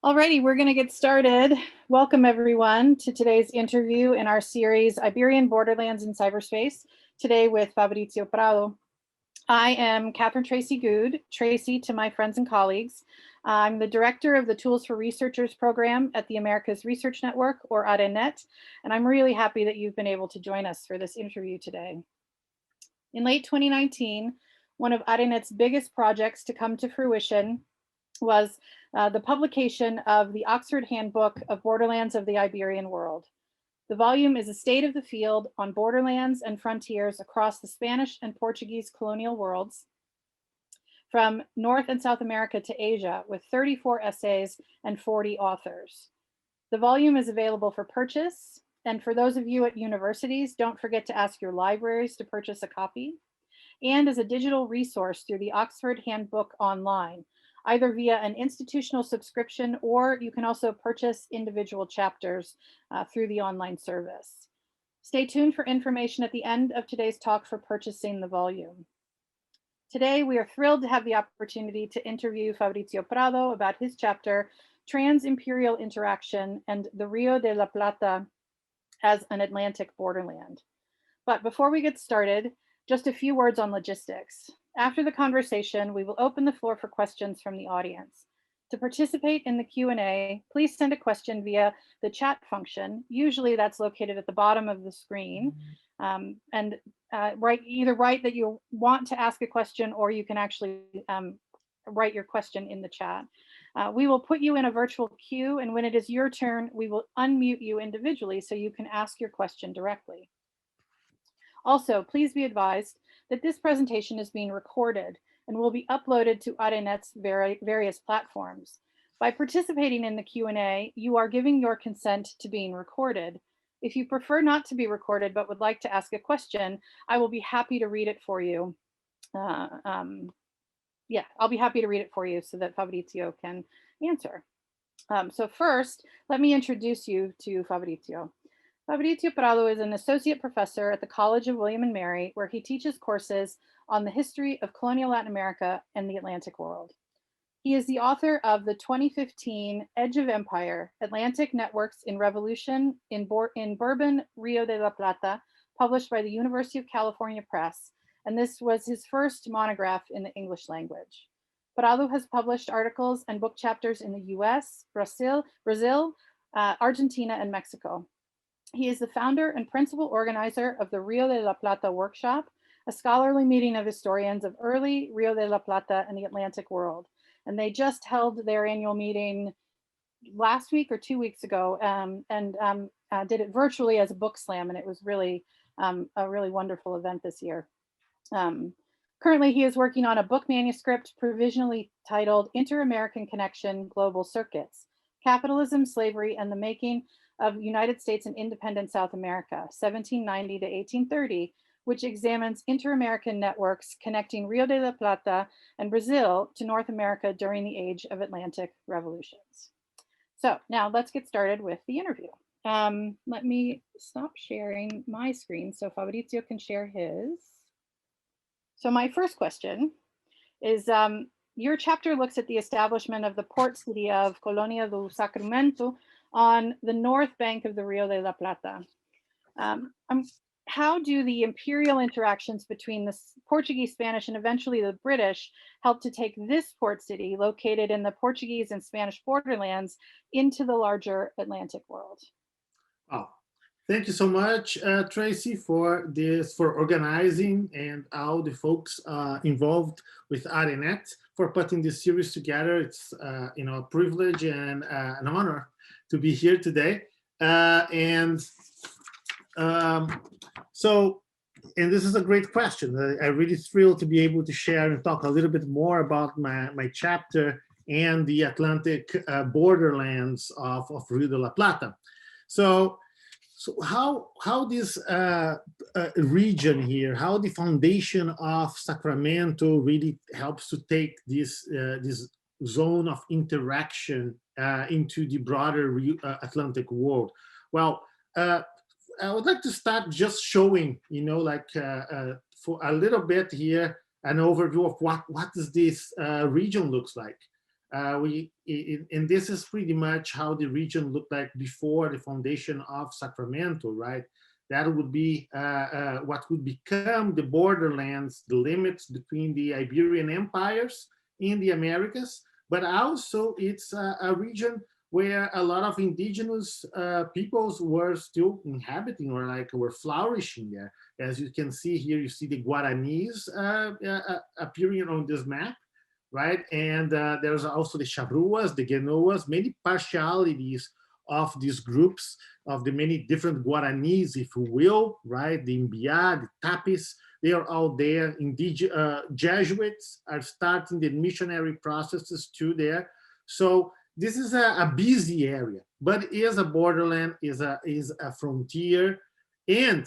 Alrighty, we're going to get started. Welcome everyone to today's interview in our series Iberian Borderlands in Cyberspace, today with Fabricio Prado. I am Catherine Tracy Good, Tracy to my friends and colleagues. I'm the director of the Tools for Researchers program at the Americas Research Network, or ARENET, and I'm really happy that you've been able to join us for this interview today. In late 2019, one of ARENET's biggest projects to come to fruition was the publication of the Oxford Handbook of Borderlands of the Iberian World. The volume is a state of the field on borderlands and frontiers across the Spanish and Portuguese colonial worlds, from North and South America to Asia, with 34 essays and 40 authors. The volume is available for purchase, and for those of you at universities, don't forget to ask your libraries to purchase a copy, and as a digital resource through the Oxford Handbook online, either via an institutional subscription, or you can also purchase individual chapters through the online service. Stay tuned for information at the end of today's talk for purchasing the volume. Today, we are thrilled to have the opportunity to interview Fabricio Prado about his chapter, Trans-Imperial Interaction and the Rio de la Plata as an Atlantic Borderland. But before we get started, just a few words on logistics. After the conversation, we will open the floor for questions from the audience. To participate in the Q&A, please send a question via the chat function. Usually that's located at the bottom of the screen. Either write that you want to ask a question, or you can actually write your question in the chat. We will put you in a virtual queue, and when it is your turn, we will unmute you individually so you can ask your question directly. Also, please be advised that this presentation is being recorded and will be uploaded to ARENET's various platforms. By participating in the Q&A, you are giving your consent to being recorded. If you prefer not to be recorded but would like to ask a question, I will be happy to read it for you. I'll be happy to read it for you so that Fabricio can answer. So first, let me introduce you to Fabricio. Fabricio Prado is an associate professor at the College of William and Mary, where he teaches courses on the history of colonial Latin America and the Atlantic world. He is the author of the 2015 Edge of Empire, Atlantic Networks in Revolution in Bourbon, Rio de la Plata, published by the University of California Press, and this was his first monograph in the English language. Prado has published articles and book chapters in the US, Brazil, Argentina, and Mexico. He is the founder and principal organizer of the Rio de la Plata Workshop, a scholarly meeting of historians of early Rio de la Plata and the Atlantic world. And they just held their annual meeting last week or 2 weeks ago, and did it virtually as a book slam, and it was really a really wonderful event this year. Currently, he is working on a book manuscript provisionally titled Inter-American Connection Global Circuits, Capitalism, Slavery, and the Making of United States and Independent South America, 1790 to 1830, which examines inter-American networks connecting Rio de la Plata and Brazil to North America during the age of Atlantic revolutions. So now let's get started with the interview. Let me stop sharing my screen so Fabricio can share his. So my first question is, your chapter looks at the establishment of the port city of Colonia do Sacramento on the north bank of the Rio de la Plata. How do the imperial interactions between the Portuguese, Spanish, and eventually the British help to take this port city located in the Portuguese and Spanish borderlands into the larger Atlantic world? Oh, thank you so much, Tracy, for this, for organizing, and all the folks involved with ARENET for putting this series together. It's a privilege and an honor to be here today. And this is a great question. I'm really thrilled to be able to share and talk a little bit more about my chapter and the Atlantic borderlands of Rio de la Plata. So how this region here, how the foundation of Sacramento really helps to take this zone of interaction into the broader Atlantic world. Well, I would like to start just showing, for a little bit here, an overview of what does this region looks like. And this is pretty much how the region looked like before the foundation of Sacramento, right? That would be what would become the borderlands, the limits between the Iberian empires in the Americas, but also it's a region where a lot of indigenous peoples were still inhabiting or like were flourishing there. As you can see here, you see the Guaranis appearing on this map, right? And there's also the Charruas, the Genoas, many partialities of these groups, of the many different Guaranis, if you will, right? The Imbia, the Tapis, they are all there. Jesuits are starting the missionary processes too there. So this is a busy area, but is a borderland, is a frontier. And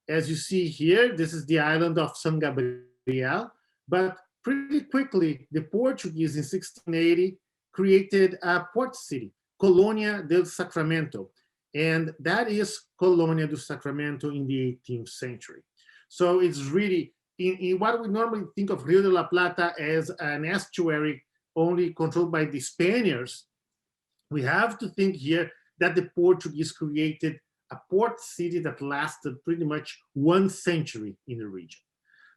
as you see here, this is the island of San Gabriel, but pretty quickly, the Portuguese in 1680 created a port city, Colonia del Sacramento. And that is Colonia do Sacramento in the 18th century. So it's really, in what we normally think of Rio de la Plata as an estuary only controlled by the Spaniards, we have to think here that the Portuguese created a port city that lasted pretty much 1 century in the region.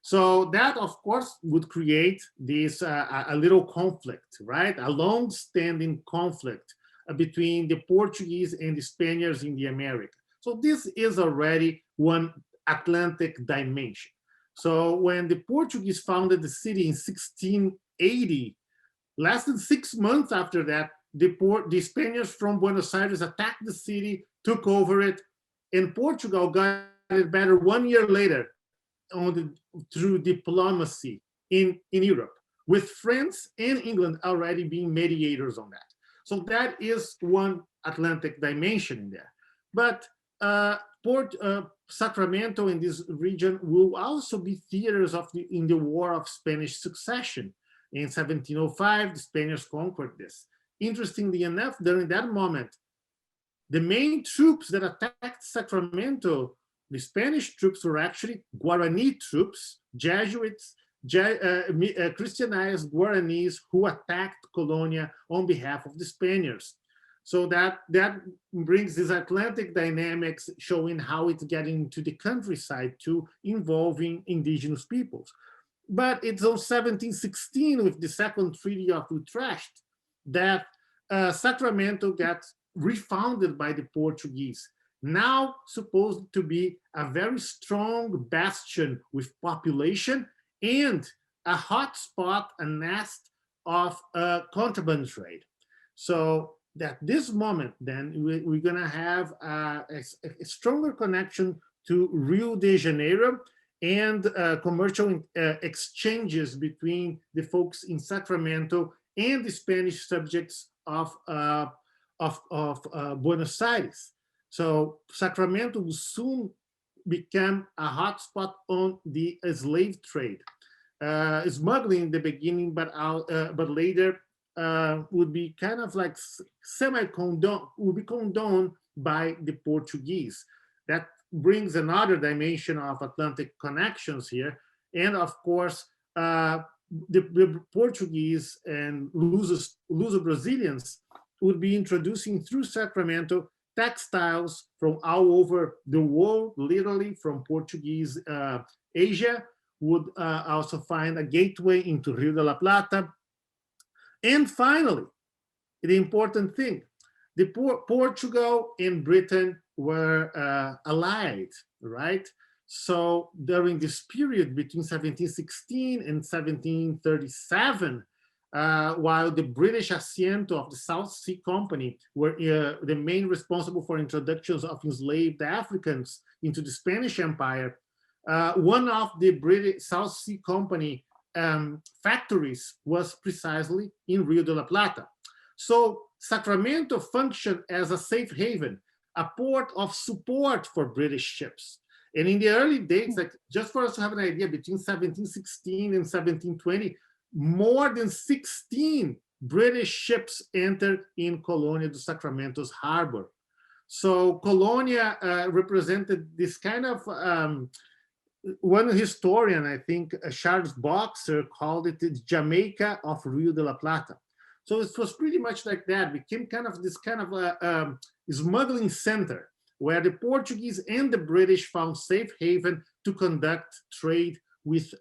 So that, of course, would create this a little conflict, right? A long-standing conflict between the Portuguese and the Spaniards in the Americas. So this is already one Atlantic dimension. So when the Portuguese founded the city in 1680, less than 6 months after that, the Spaniards from Buenos Aires attacked the city, took over it, and Portugal got it better 1 year later through diplomacy in Europe, with France and England already being mediators on that. So that is one Atlantic dimension in there. But Sacramento in this region will also be theaters in the War of Spanish Succession. In 1705, the Spaniards conquered this. Interestingly enough, during that moment, the main troops that attacked Sacramento, the Spanish troops, were actually Guarani troops, Jesuits, Christianized Guaranis who attacked Colonia on behalf of the Spaniards. So that brings this Atlantic dynamics, showing how it's getting into the countryside too, involving indigenous peoples. But it's on 1716 with the Second Treaty of Utrecht that Sacramento gets refounded by the Portuguese, now supposed to be a very strong bastion with population and a hot spot, a nest of contraband trade. So at this moment, then, we're going to have a stronger connection to Rio de Janeiro and commercial exchanges between the folks in Sacramento and the Spanish subjects of Buenos Aires. So Sacramento will soon become a hotspot on the slave trade. Smuggling in the beginning, but later would be kind of like condoned by the Portuguese. That brings another dimension of Atlantic connections here. And of course, the Portuguese and Luso-Brazilians would be introducing through Sacramento textiles from all over the world, literally from Portuguese Asia, would also find a gateway into Rio de la Plata. And finally, the important thing, Portugal and Britain were allied, right? So during this period between 1716 and 1737, while the British Asiento of the South Sea Company were the main responsible for introductions of enslaved Africans into the Spanish Empire, one of the British South Sea Company factories was precisely in Rio de la Plata. So Sacramento functioned as a safe haven, a port of support for British ships. And in the early days, like just for us to have an idea, between 1716 and 1720, more than 16 British ships entered in Colonia do Sacramento's harbor. So Colonia represented this kind of, one historian, I think Charles Boxer, called it the Jamaica of Rio de la Plata. So it was pretty much like that, became kind of this kind of a smuggling center where the Portuguese and the British found safe haven to conduct trade with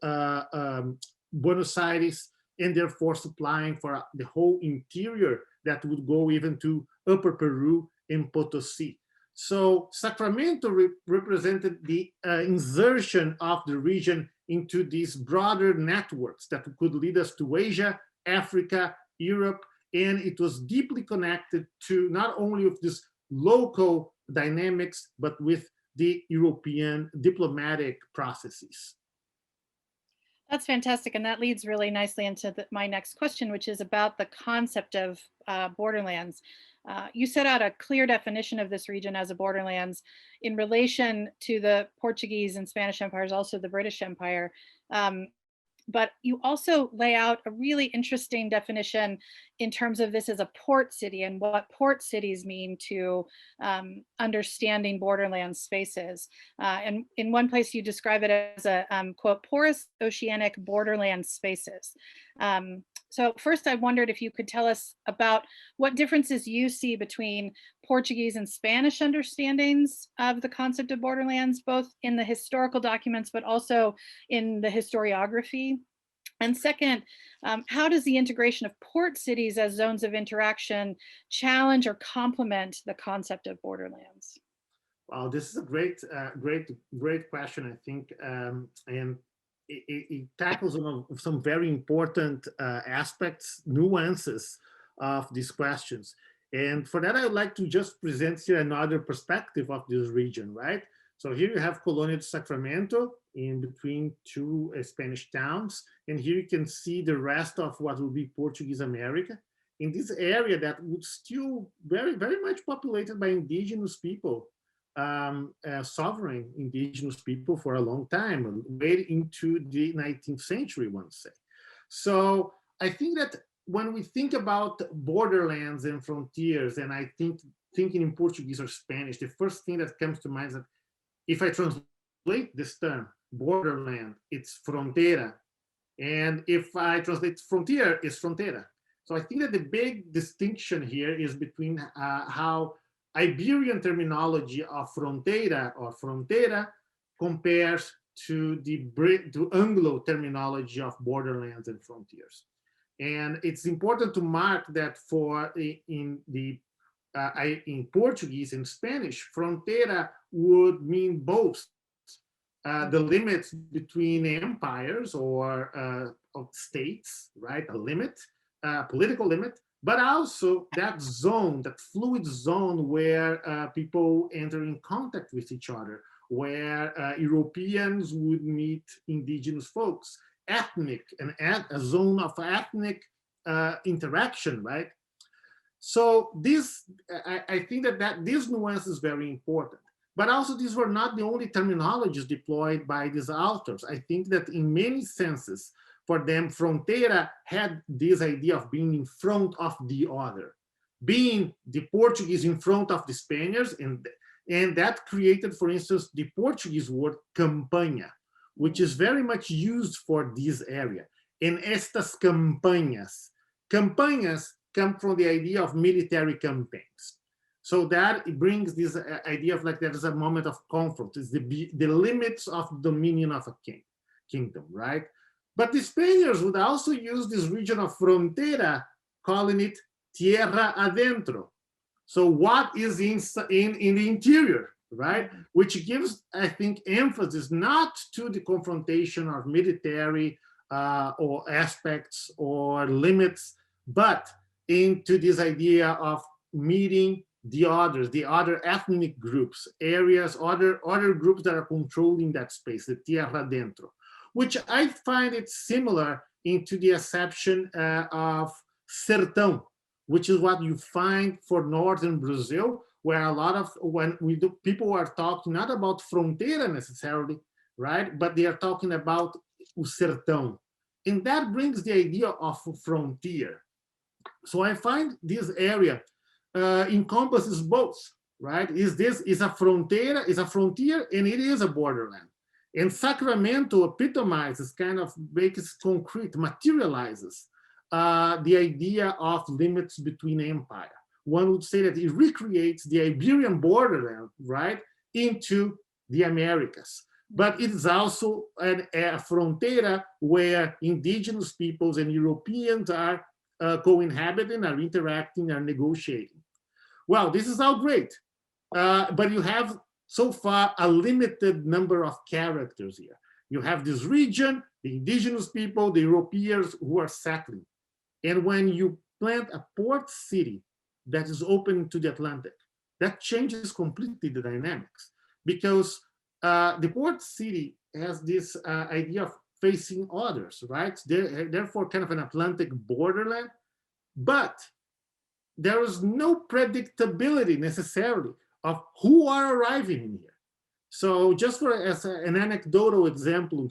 Buenos Aires, and therefore supplying for the whole interior that would go even to Upper Peru and Potosi. So Sacramento represented the insertion of the region into these broader networks that could lead us to Asia, Africa, Europe, and it was deeply connected to not only with this local dynamics, but with the European diplomatic processes. That's fantastic. And that leads really nicely into my next question, which is about the concept of borderlands. You set out a clear definition of this region as a borderlands in relation to the Portuguese and Spanish empires, also the British Empire. But you also lay out a really interesting definition in terms of this as a port city and what port cities mean to understanding borderland spaces. And in one place you describe it as a quote, porous oceanic borderland spaces. So first I wondered if you could tell us about what differences you see between Portuguese and Spanish understandings of the concept of borderlands, both in the historical documents, but also in the historiography. And second, how does the integration of port cities as zones of interaction challenge or complement the concept of borderlands? Wow, this is a great question, I think, and it tackles some very important aspects, nuances of these questions. And for that, I would like to just present here another perspective of this region, right? So here you have Colonia de Sacramento in between two Spanish towns. And here you can see the rest of what will be Portuguese America. In this area that would still very much populated by indigenous people, sovereign indigenous people for a long time, way into the 19th century, one say. So I think that when we think about borderlands and frontiers, and I think thinking in Portuguese or Spanish, the first thing that comes to mind is that if I translate this term, borderland, it's frontera. And if I translate frontier, it's frontera. So I think that the big distinction here is between how Iberian terminology of frontera or frontera compares to the Anglo terminology of borderlands and frontiers. And it's important to mark that in Portuguese and Spanish, frontera would mean both the limits between empires or of states, right? A limit, political limit, but also that zone, that fluid zone where people enter in contact with each other, where Europeans would meet indigenous folks, ethnic, a zone of ethnic interaction, right? So I think that this nuance is very important. But also these were not the only terminologies deployed by these authors. I think that in many senses, for them, frontera had this idea of being in front of the other, being the Portuguese in front of the Spaniards, and that created, for instance, the Portuguese word campanha, which is very much used for this area. En estas campañas. Campañas come from the idea of military campaigns. So that it brings this idea of like there is a moment of conflict. It's the limits of dominion of a kingdom, right? But the Spaniards would also use this region of frontera, calling it tierra adentro. So what is in the interior, right? Which gives, I think, emphasis not to the confrontation of military or aspects or limits, but into this idea of meeting the others, the other ethnic groups, areas, other groups that are controlling that space, the tierra adentro, which I find it similar into the acception of sertão, which is what you find for northern Brazil, where a lot of people are talking not about frontera necessarily, right? But they are talking about o sertão. And that brings the idea of frontier. So I find this area encompasses both, right? Is a frontera, is a frontier, and it is a borderland. And Sacramento epitomizes, kind of makes concrete, materializes the idea of limits between empire. One would say that it recreates the Iberian borderland, right, into the Americas. But it is also a frontera where indigenous peoples and Europeans are cohabiting, are interacting, are negotiating. Well, this is all great, but you have so far a limited number of characters here. You have this region, the indigenous people, the Europeans who are settling. And when you plant a port city that is open to the Atlantic, that changes completely the dynamics, because the port city has this idea of facing others, right? Therefore, kind of an Atlantic borderland, but there is no predictability necessarily of who are arriving in here. So just for as an anecdotal example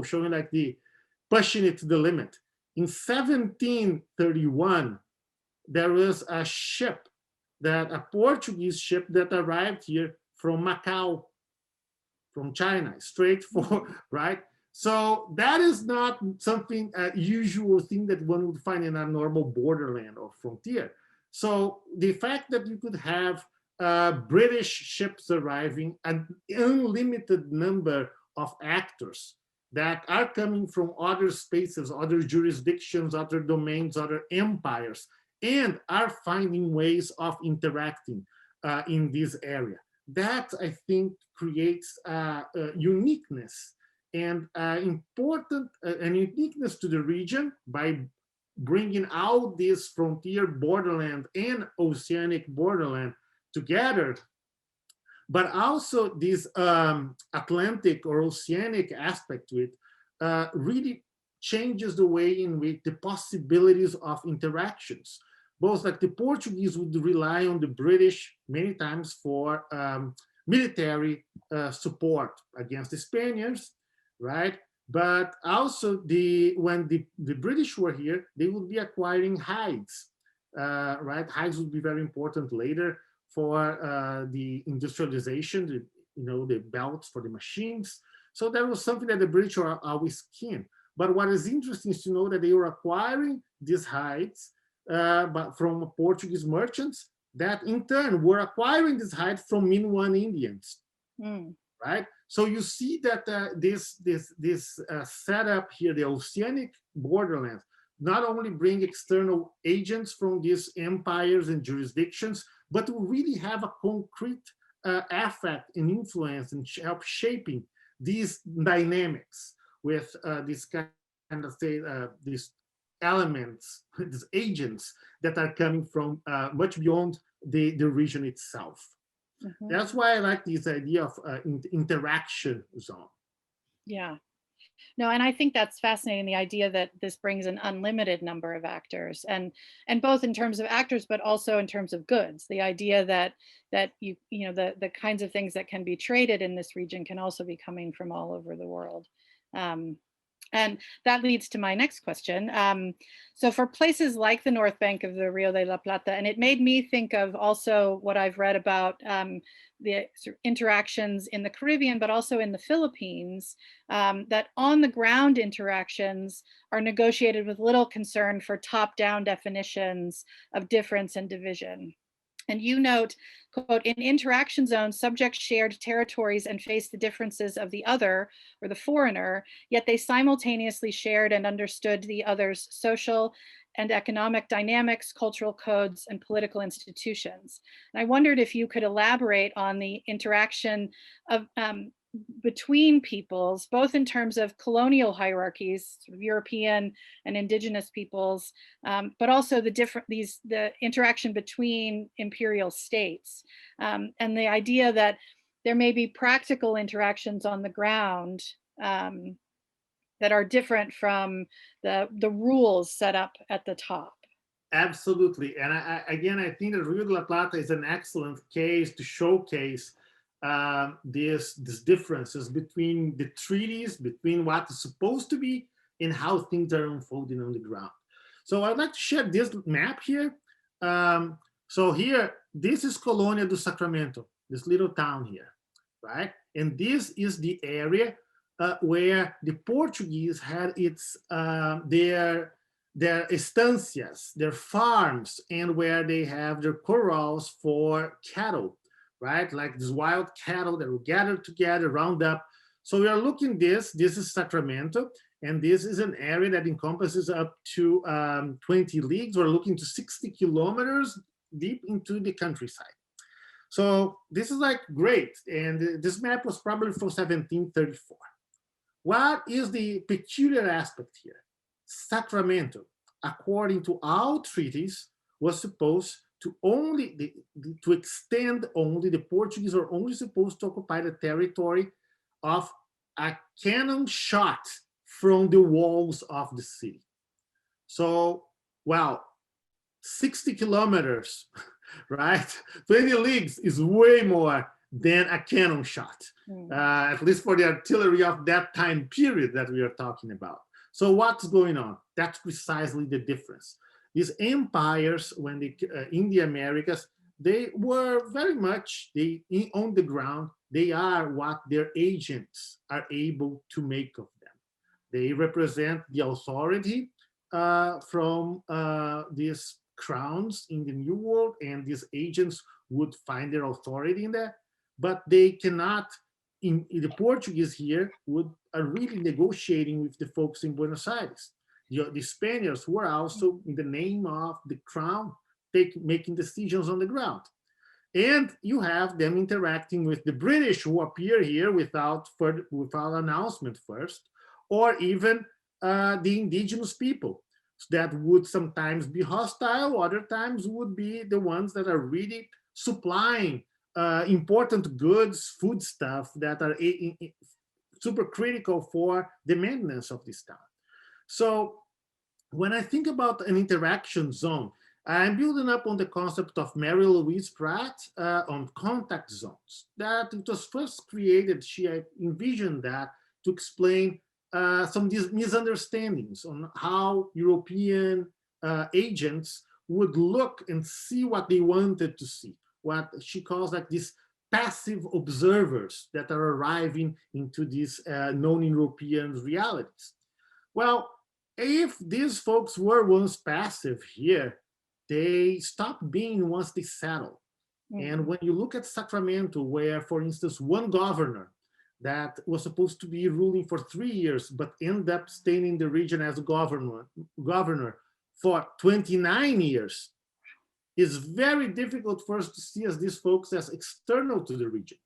showing like the pushing it to the limit. In 1731, there was a ship, a Portuguese ship that arrived here from Macau, from China, straight for, right? So that is not something, a usual thing that one would find in a normal borderland or frontier. So the fact that you could have British ships arriving, an unlimited number of actors that are coming from other spaces, other jurisdictions, other domains, other empires, and are finding ways of interacting in this area. That, I think, creates uniqueness and uniqueness to the region by bringing out this frontier borderland and oceanic borderland together, but also this Atlantic or oceanic aspect to it really changes the way in which the possibilities of interactions. Both like the Portuguese would rely on the British many times for military support against the Spaniards, right? But also when the British were here, they would be acquiring hides, right? Hides would be very important later for the industrialization, the belts for the machines. So that was something that the British are always keen. But what is interesting is to know that they were acquiring these hides but from Portuguese merchants that in turn were acquiring this hide from Minuan Indians, right? So you see that this setup here, the oceanic borderlands, not only bring external agents from these empires and jurisdictions, but will really have a concrete effect and influence and help shaping these dynamics with this kind of say these elements, these agents that are coming from much beyond the region itself. Mm-hmm. That's why I like this idea of interaction zone. Yeah. No, and I think that's fascinating, the idea that this brings an unlimited number of actors, and both in terms of actors, but also in terms of goods. The idea that the kinds of things that can be traded in this region can also be coming from all over the world. And that leads to my next question. So for places like the North Bank of the Rio de la Plata, and it made me think of also what I've read about the sort of interactions in the Caribbean, but also in the Philippines, that on the ground interactions are negotiated with little concern for top-down definitions of difference and division. And you note, quote, in interaction zones, subjects shared territories and faced the differences of the other or the foreigner, yet they simultaneously shared and understood the other's social and economic dynamics, cultural codes, and political institutions. And I wondered if you could elaborate on the interaction of between peoples, both in terms of colonial hierarchies, sort of European and indigenous peoples, but also the interaction between imperial states, and the idea that there may be practical interactions on the ground that are different from the rules set up at the top. Absolutely, and I think that Rio de la Plata is an excellent case to showcase these differences between the treaties, between what is supposed to be and how things are unfolding on the ground. So I'd like to share this map here. So here, this is Colonia do Sacramento, this little town here, right? And this is the area where the Portuguese had their their estancias, their farms, and where they have their corrals for cattle, right? Like these wild cattle that will gather together, round up. So we are looking this is Sacramento, and this is an area that encompasses up to 20 leagues. We're looking to 60 kilometers deep into the countryside. So this is like great. And this map was probably from 1734. What is the peculiar aspect here? Sacramento, according to all treaties, was supposed to only to extend only, the Portuguese are only supposed to occupy the territory of a cannon shot from the walls of the city. So, well, 60 kilometers, right? 20 leagues is way more than a cannon shot, at least for the artillery of that time period that we are talking about. So what's going on? That's precisely the difference. These empires, when they in the Americas, they were very much on the ground. They are what their agents are able to make of them. They represent the authority from these crowns in the New World, and these agents would find their authority in that, but they cannot. In the Portuguese here are really negotiating with the folks in Buenos Aires. The Spaniards were also, in the name of the crown, making decisions on the ground. And you have them interacting with the British, who appear here without announcement first, or even the indigenous people that would sometimes be hostile, other times would be the ones that are really supplying important goods, food stuff that are super critical for the maintenance of this town. So when I think about an interaction zone, I'm building up on the concept of Mary Louise Pratt on contact zones. That it was first created, she envisioned that to explain some misunderstandings on how European agents would look and see what they wanted to see, what she calls like these passive observers that are arriving into these non-European realities. Well, if these folks were once passive here, they stopped being once they settle. And when you look at Sacramento, where, for instance, one governor that was supposed to be ruling for 3 years, but ended up staying in the region as governor for 29 years, is very difficult for us to see as these folks as external to the region.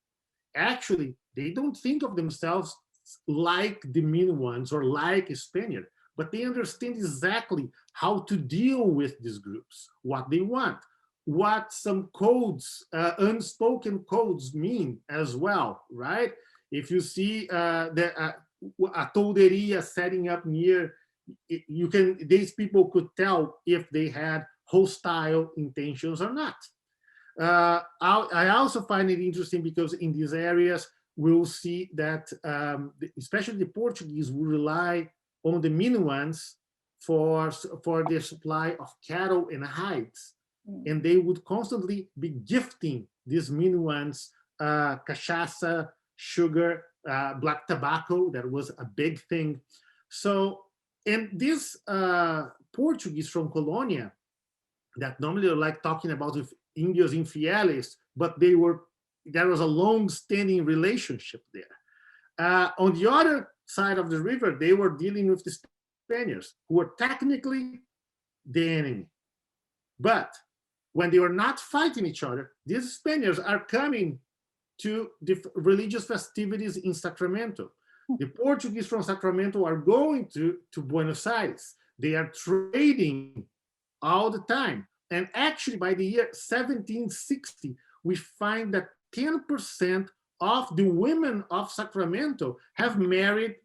Actually, they don't think of themselves like the mean ones or like a Spaniard, but they understand exactly how to deal with these groups, what they want, what some codes, unspoken codes mean as well, right? If you see a tolderia setting up near, these people could tell if they had hostile intentions or not. I also find it interesting because in these areas, we'll see that especially the Portuguese will rely on the Minuans for their supply of cattle and hides. And they would constantly be gifting these Minuans cachaça, sugar, black tobacco. That was a big thing. So, and these Portuguese from Colonia, that normally are like talking about with Indios infieles, but there was a long-standing relationship there. On the other side of the river, they were dealing with the Spaniards, who were technically the enemy. But when they were not fighting each other, these Spaniards are coming to the religious festivities in Sacramento. The Portuguese from Sacramento are going to Buenos Aires. They are trading all the time. And actually, by the year 1760, we find that 10% of the women of Sacramento have married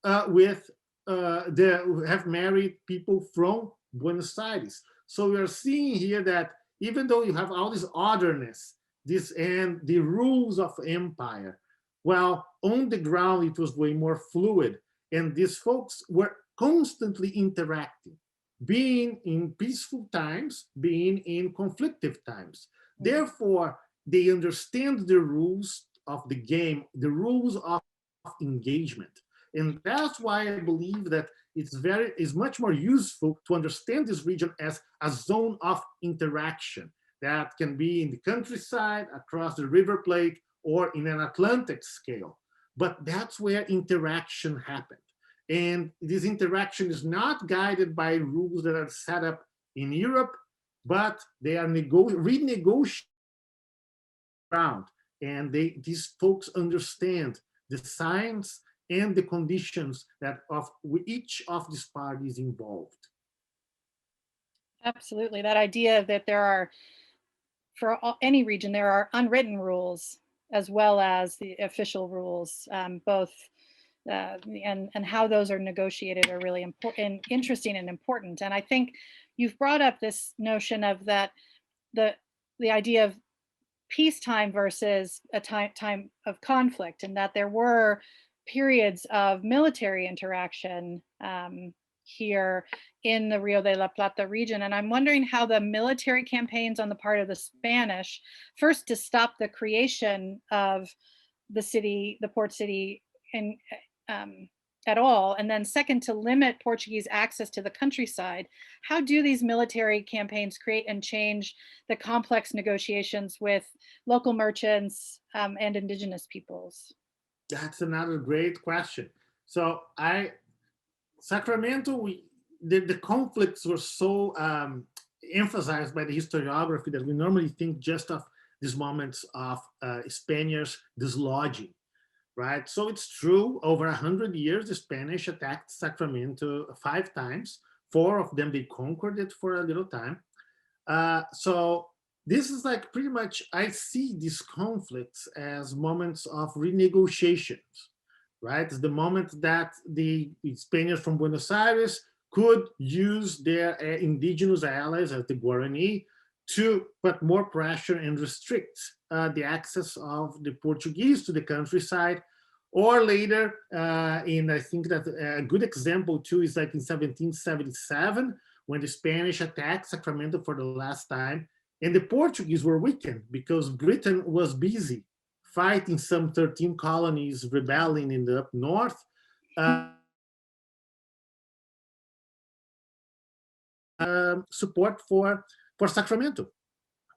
have married people from Buenos Aires. So we are seeing here that even though you have all this otherness, and the rules of empire, well, on the ground it was way more fluid, and these folks were constantly interacting, being in peaceful times, being in conflictive times. Therefore, they understand the rules of the game, the rules of engagement. And that's why I believe that it's much more useful to understand this region as a zone of interaction that can be in the countryside, across the river plate, or in an Atlantic scale. But that's where interaction happened. And this interaction is not guided by rules that are set up in Europe, but they are renegotiated around. And these folks understand the science and the conditions that of each of these parties involved. Absolutely. That idea that there are, for any region, there are unwritten rules as well as the official rules, both, and how those are negotiated are really important, interesting and important. And I think you've brought up this notion of that the idea of peacetime versus a time of conflict, and that there were periods of military interaction here in the Rio de la Plata region. And I'm wondering how the military campaigns on the part of the Spanish, first to stop the creation of the city, the port city, in, at all, and then second to limit Portuguese access to the countryside. How do these military campaigns create and change the complex negotiations with local merchants and indigenous peoples? That's another great question. So Sacramento, the conflicts were so emphasized by the historiography that we normally think just of these moments of Spaniards dislodging, right? So it's true, over 100 years, the Spanish attacked Sacramento 5 times. 4 of them, they conquered it for a little time. So this is like pretty much, I see these conflicts as moments of renegotiations, right? It's the moment that the Spaniards from Buenos Aires could use their indigenous allies as the Guarani to put more pressure and restrict the access of the Portuguese to the countryside. Or later, and I think that a good example too is like in 1777, when the Spanish attacked Sacramento for the last time, and the Portuguese were weakened because Britain was busy fighting some 13 colonies rebelling in the up north. Support for Sacramento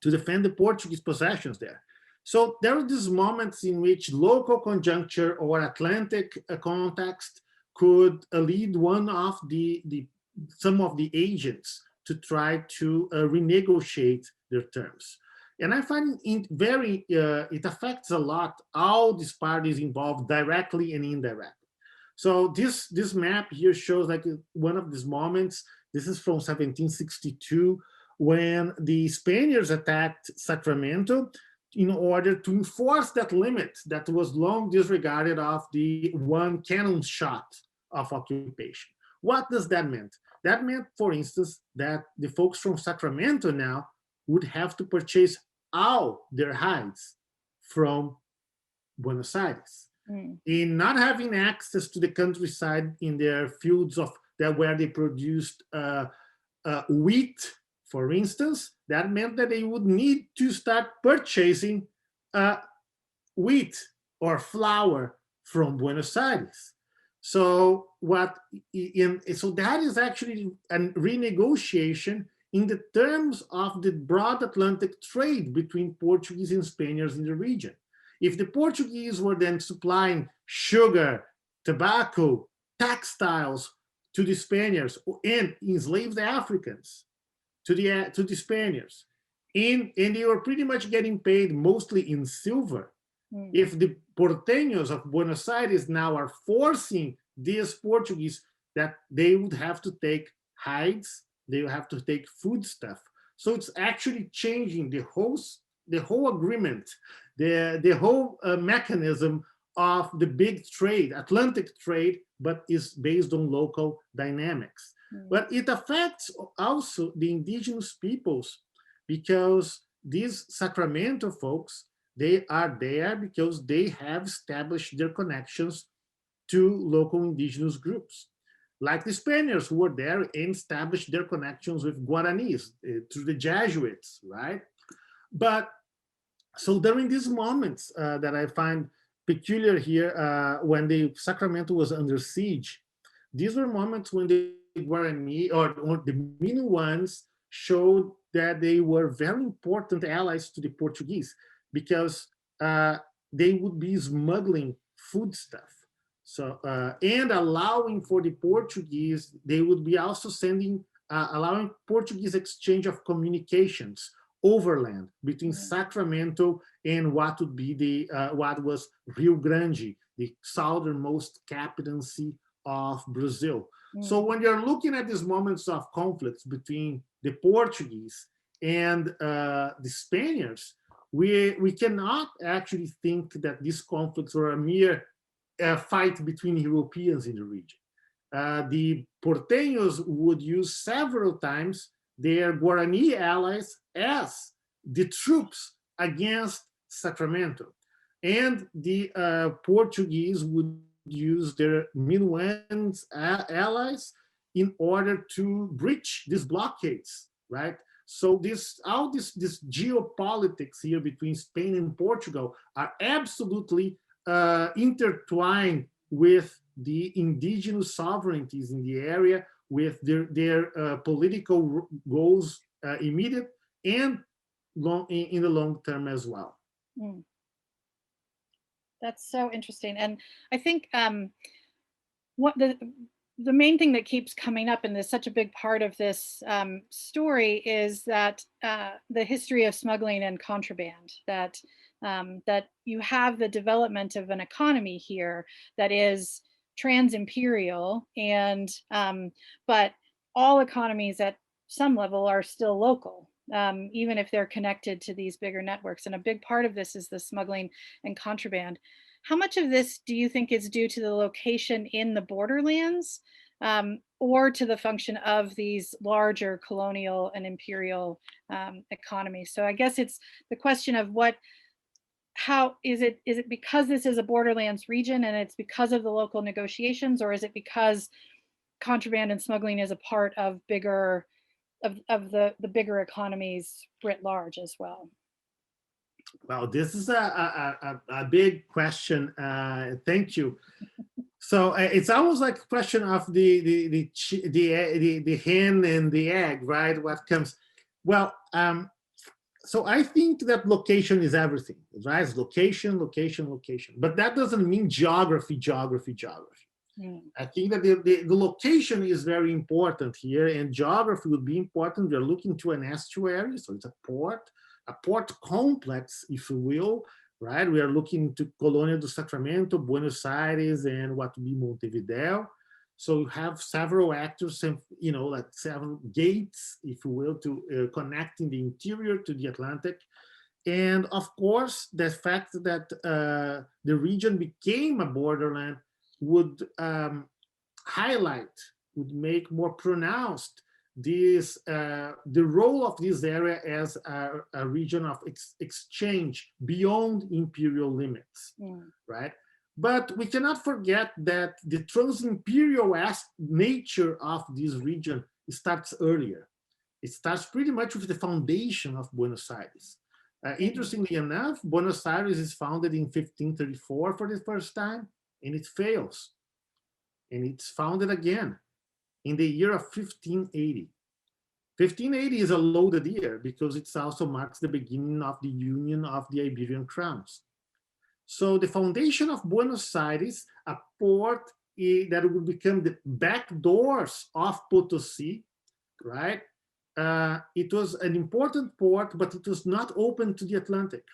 to defend the Portuguese possessions there. So there are these moments in which local conjuncture or Atlantic context could lead one of some of the agents to try to renegotiate their terms. And I find it affects a lot all these parties involved directly and indirectly. So this map here shows like one of these moments. This is from 1762, when the Spaniards attacked Sacramento in order to enforce that limit that was long disregarded of the 1 cannon shot of occupation. What does that mean? That meant, for instance, that the folks from Sacramento now would have to purchase all their hides from Buenos Aires. In not having access to the countryside in their fields where they produced wheat, for instance, that meant that they would need to start purchasing wheat or flour from Buenos Aires. So so that is actually a renegotiation in the terms of the broad Atlantic trade between Portuguese and Spaniards in the region. If the Portuguese were then supplying sugar, tobacco, textiles to the Spaniards and enslaved Africans to the Spaniards, and they were pretty much getting paid mostly in silver. If the porteños of Buenos Aires now are forcing these Portuguese that they would have to take hides, they would have to take food stuff. So it's actually changing the whole agreement, the whole mechanism of the big trade, Atlantic trade, but is based on local dynamics. But it affects also the indigenous peoples, because these Sacramento folks, they are there because they have established their connections to local indigenous groups, like the Spaniards who were there and established their connections with Guaranis through the Jesuits, right? But so during these moments that I find peculiar here, when the Sacramento was under siege, these were moments when the Guarani or the Minuans showed that they were very important allies to the Portuguese, because they would be smuggling foodstuff. So and allowing for the Portuguese, they would be also sending, allowing Portuguese exchange of communications overland between Sacramento and what would be the what was Rio Grande, the southernmost captaincy of Brazil. So when you're looking at these moments of conflicts between the Portuguese and the Spaniards, we cannot actually think that these conflicts were a mere fight between Europeans in the region. The Porteños would use several times their Guarani allies as the troops against Sacramento. And the Portuguese would use their Minuans allies in order to breach these blockades, right? So all this geopolitics here between Spain and Portugal are absolutely intertwined with the indigenous sovereignties in the area, with their political goals, immediate and in the long term as well. That's so interesting. And I think what the main thing that keeps coming up, and is such a big part of this story, is that the history of smuggling and contraband, that that you have the development of an economy here that is trans-imperial, and but all economies at some level are still local, even if they're connected to these bigger networks. And a big part of this is the smuggling and contraband. How much of this do you think is due to the location in the borderlands, or to the function of these larger colonial and imperial economies? So I guess it's the question of how is it because this is a borderlands region and it's because of the local negotiations, or is it because contraband and smuggling is a part of bigger of the bigger economies writ large as well? Well, this is a big question. Thank you. So it's almost like a question of the hen and the egg, right? What comes? Well, so I think that location is everything, right? It's location, location, location. But that doesn't mean geography, geography, geography. I think that the location is very important here, and geography would be important. We're looking to an estuary, so it's a port complex, if you will, right? We are looking to Colonia do Sacramento, Buenos Aires, and what would be Montevideo. So you have several actors, and like several gates, if you will, to connecting the interior to the Atlantic. And of course, the fact that the region became a borderland would would make more pronounced the role of this area as a region of exchange beyond imperial limits, right? But we cannot forget that the trans-imperial nature of this region starts earlier. It starts pretty much with the foundation of Buenos Aires. Interestingly enough, Buenos Aires is founded in 1534 for the first time, and it fails. And it's founded again in the year of 1580. 1580 is a loaded year because it also marks the beginning of the union of the Iberian crowns. So the foundation of Buenos Aires, a port that would become the back doors of Potosí, right? It was an important port, but it was not open to the Atlantic.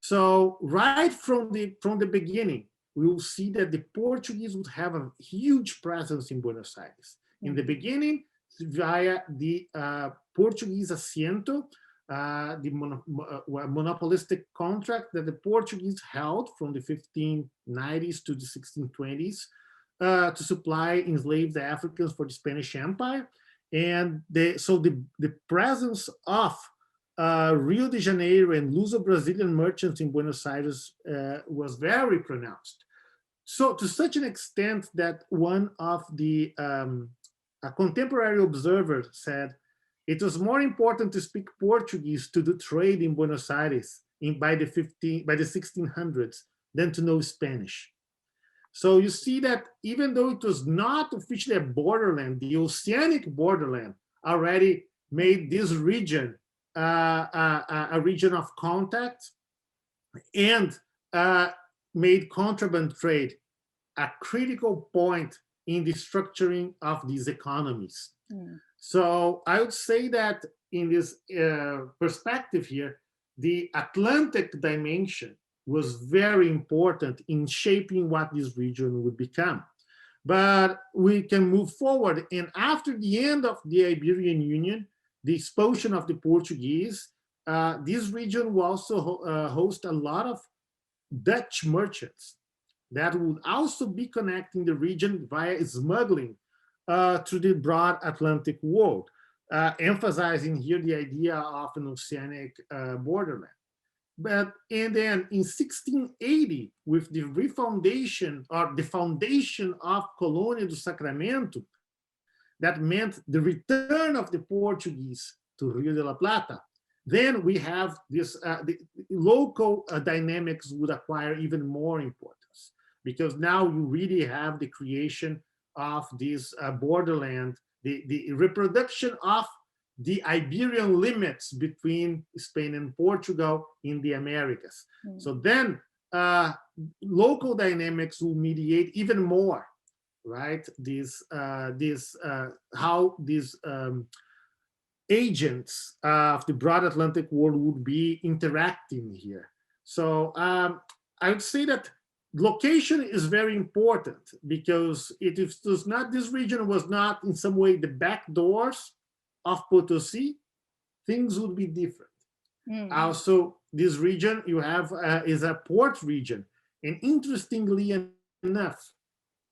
So right from the beginning, we will see that the Portuguese would have a huge presence in Buenos Aires. In the beginning, via the Portuguese asiento, the monopolistic contract that the Portuguese held from the 1590s to the 1620s to supply enslaved Africans for the Spanish Empire. And so the presence of Rio de Janeiro and Luso-Brazilian merchants in Buenos Aires was very pronounced. So to such an extent that one of the a contemporary observer said, it was more important to speak Portuguese to do trade in Buenos Aires by the 1600s than to know Spanish. So you see that even though it was not officially a borderland, the oceanic borderland already made this region a region of contact, and made contraband trade a critical point in the structuring of these economies. Mm. So I would say that in this perspective here, the Atlantic dimension was very important in shaping what this region would become. But we can move forward, and after the end of the Iberian Union, the expulsion of the Portuguese, this region will also host a lot of Dutch merchants that would also be connecting the region via smuggling to the broad Atlantic world, emphasizing here the idea of an oceanic borderland. And then in 1680, with the refoundation or the foundation of Colonia do Sacramento, that meant the return of the Portuguese to Rio de la Plata. Then we have this, the local dynamics would acquire even more importance, because now you really have the creation of this borderland, the reproduction of the Iberian limits between Spain and Portugal in the Americas. Mm. So then local dynamics will mediate even more, right? How these agents of the broad Atlantic world would be interacting here. So I would say that location is very important, because if it was not, this region was not in some way the back doors of Potosi, things would be different. Mm. Also, this region you have is a port region. And interestingly enough,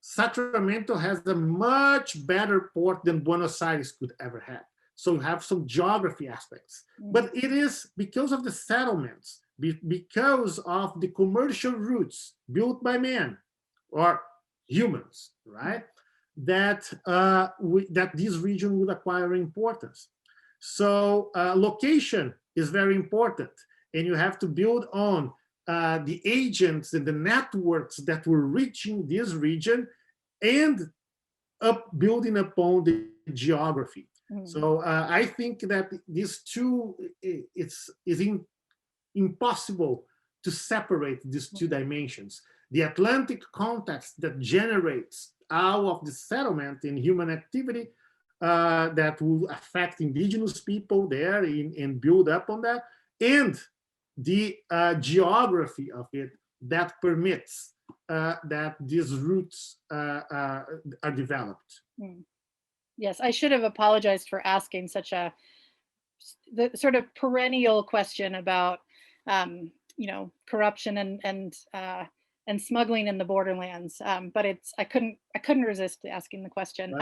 Sacramento has a much better port than Buenos Aires could ever have. So you have some geography aspects. Mm. But it is because of the settlements, because of the commercial routes built by men or humans, right? That that this region would acquire importance. So location is very important, and you have to build on the agents and the networks that were reaching this region, and building upon the geography. Mm. So I think that these two, it's impossible to separate these two dimensions. The Atlantic context that generates out of the settlement and human activity that will affect indigenous people there and build up on that, and the geography of it that permits that these routes are developed. Yes, I should have apologized for asking such the sort of perennial question about corruption and smuggling in the borderlands, but I couldn't resist asking the question.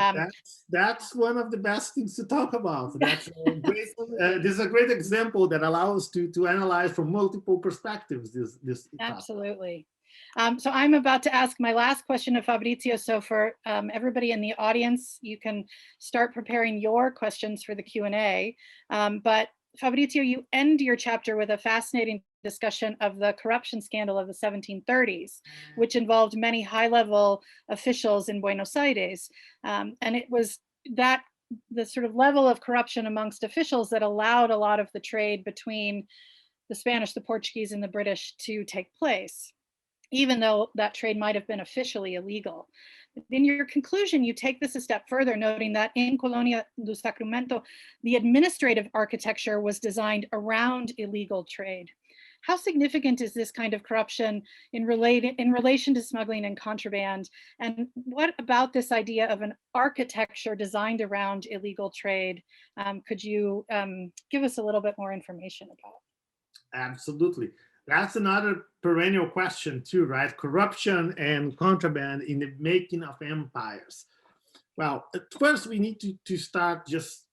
That's one of the best things to talk about. That's a great, this is a great example that allows to analyze from multiple perspectives this absolutely. So I'm about to ask my last question of Fabricio. So for everybody in the audience, you can start preparing your questions for the Q&A. But Fabricio, you end your chapter with a fascinating discussion of the corruption scandal of the 1730s, which involved many high-level officials in Buenos Aires. And it was the sort of level of corruption amongst officials that allowed a lot of the trade between the Spanish, the Portuguese, and the British to take place, even though that trade might have been officially illegal. In your conclusion, you take this a step further, noting that in Colonia do Sacramento, the administrative architecture was designed around illegal trade. How significant is this kind of corruption in relation to smuggling and contraband? And what about this idea of an architecture designed around illegal trade? Could you give us a little bit more information about? Absolutely. That's another perennial question too, right? Corruption and contraband in the making of empires. Well, at first we need to start just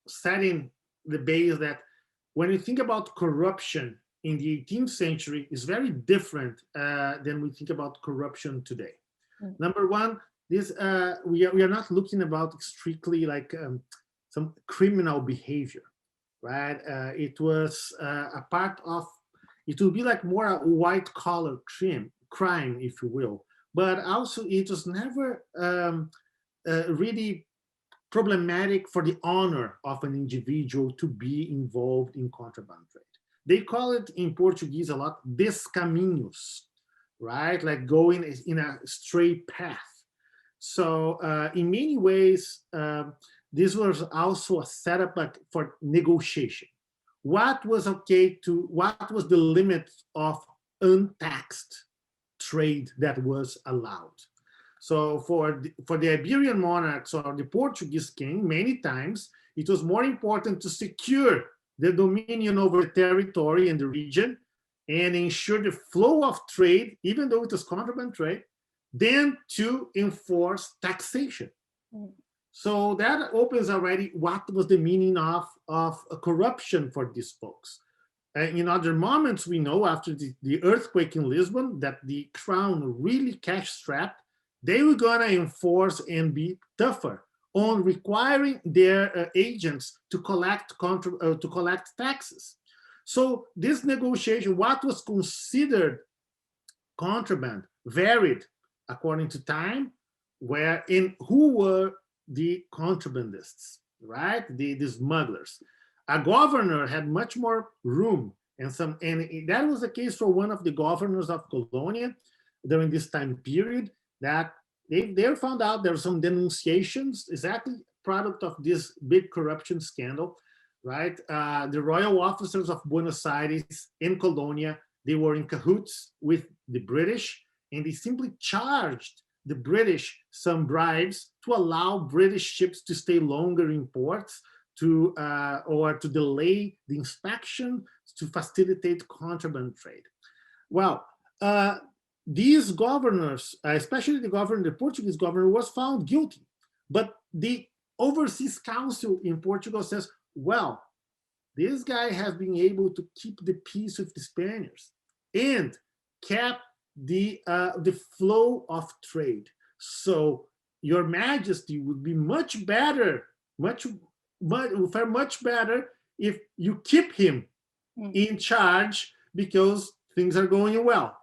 setting the base that when you think about corruption in the 18th century, is very different than we think about corruption today. Mm. Number one, this we are not looking about strictly like some criminal behavior, right? It was a part of It will be like more a white collar crime, if you will. But also it was never really problematic for the honor of an individual to be involved in contraband trade. They call it in Portuguese a lot, descaminhos, right? Like going in a straight path. So in many ways, this was also a setup for negotiation. What was what was the limit of untaxed trade that was allowed? So for the Iberian monarchs or the Portuguese king, many times it was more important to secure the dominion over the territory and the region and ensure the flow of trade, even though it was contraband trade, than to enforce taxation. So that opens already what was the meaning of corruption for these folks. In other moments, we know after the earthquake in Lisbon that the crown really cash-strapped. They were gonna enforce and be tougher on requiring their agents to collect taxes. So this negotiation, what was considered contraband, varied according to time, who were the contrabandists, right? The smugglers. A governor had much more room, and that was the case for one of the governors of Colonia during this time period, that they found out there were some denunciations, exactly product of this big corruption scandal, right? The royal officers of Buenos Aires in Colonia, they were in cahoots with the British, and they simply charged the British some bribes to allow British ships to stay longer in ports, or to delay the inspection to facilitate contraband trade. Well, these governors, especially the Portuguese governor, was found guilty. But the Overseas Council in Portugal says, well, this guy has been able to keep the peace with the Spaniards and kept the flow of trade. So your majesty would be much better, much better if you keep him in charge, because things are going well.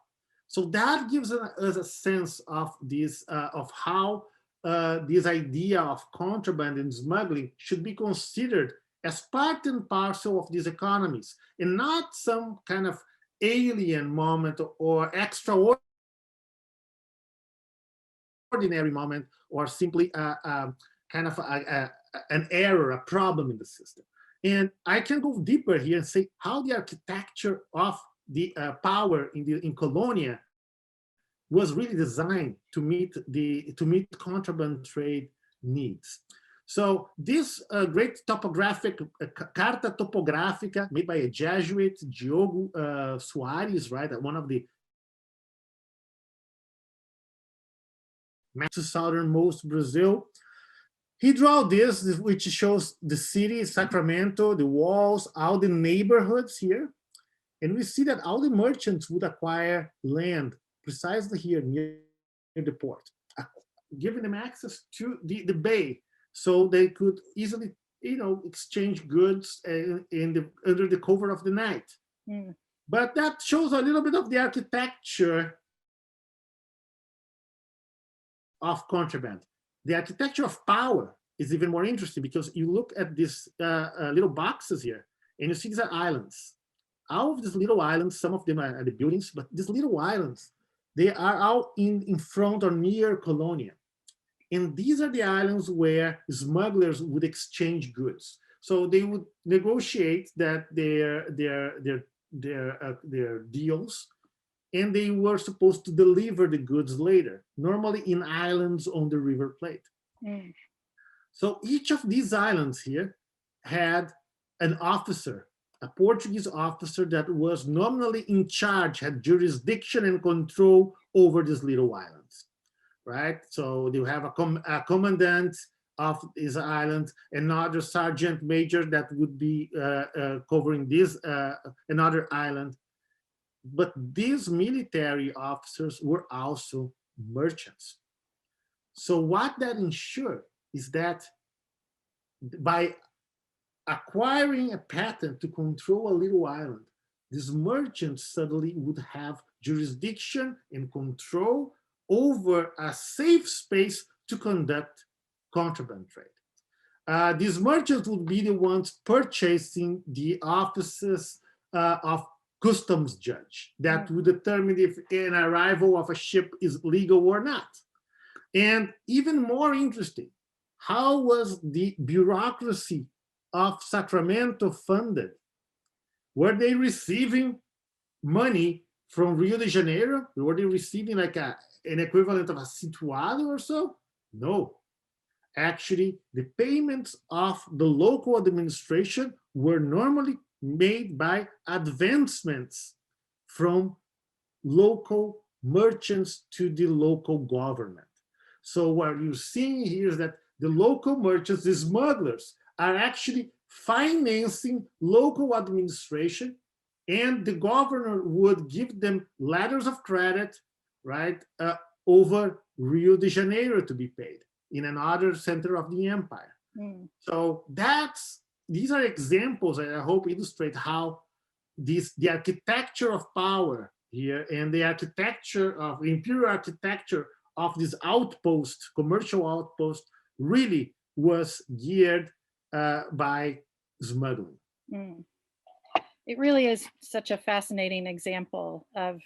So that gives us a sense of this, of how this idea of contraband and smuggling should be considered as part and parcel of these economies, and not some kind of alien moment or extraordinary moment, or simply kind of an error, a problem in the system. And I can go deeper here and say how the architecture of the power in Colonia was really designed to meet contraband trade needs. So this great topographic Carta Topográfica made by a Jesuit, Diogo Soares, right, one of the to southernmost Brazil. He drew this, which shows the city, Sacramento, the walls, all the neighborhoods here. And we see that all the merchants would acquire land precisely here near the port, giving them access to the bay, so they could easily, exchange goods under the cover of the night. But that shows a little bit of the architecture of contraband. The architecture of power is even more interesting, because you look at these little boxes here, and you see these are islands. All of these little islands, some of them are the buildings, but these little islands, they are all in front or near Colonia. And these are the islands where smugglers would exchange goods. So they would negotiate that their deals, and they were supposed to deliver the goods later, normally in islands on the River Plate. So each of these islands here had an officer, a Portuguese officer that was nominally in charge, had jurisdiction and control over these little islands, right? So you have a commandant of this island, another sergeant major that would be covering this another island. But these military officers were also merchants. So what that ensured is that by acquiring a patent to control a little island, these merchants suddenly would have jurisdiction and control over a safe space to conduct contraband trade. These merchants would be the ones purchasing the offices of customs judge that would determine if an arrival of a ship is legal or not. And even more interesting, how was the bureaucracy of Sacramento funded? Were they receiving money from Rio de Janeiro? Were they receiving like an equivalent of a situado or so? No. Actually, the payments of the local administration were normally made by advancements from local merchants to the local government. So what you're seeing here is that the local merchants, the smugglers, are actually financing local administration, and the governor would give them letters of credit, right, over Rio de Janeiro to be paid in another center of the empire. So these are examples that I hope illustrate how the architecture of power here and the architecture of imperial architecture of this outpost, commercial outpost, really was geared by smuggling. It really is such a fascinating example of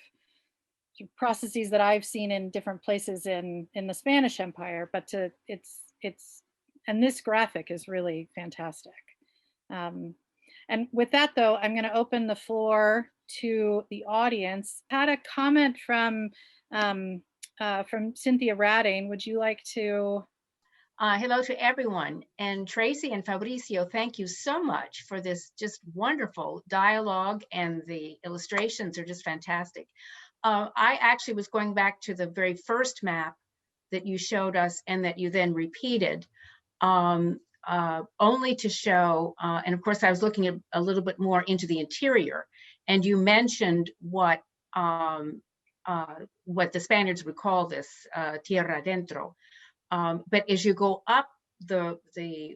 processes that I've seen in different places in the Spanish Empire, but and this graphic is really fantastic. And with that, though, I'm going to open the floor to the audience. I had a comment from Cynthia Radding. Would you like to? Hello to everyone. And Tracy and Fabricio, thank you so much for this just wonderful dialogue, and the illustrations are just fantastic. I actually was going back to the very first map that you showed us and that you then repeated, only to show, and of course I was looking at a little bit more into the interior, and you mentioned what the Spaniards would call this tierra adentro. But as you go up the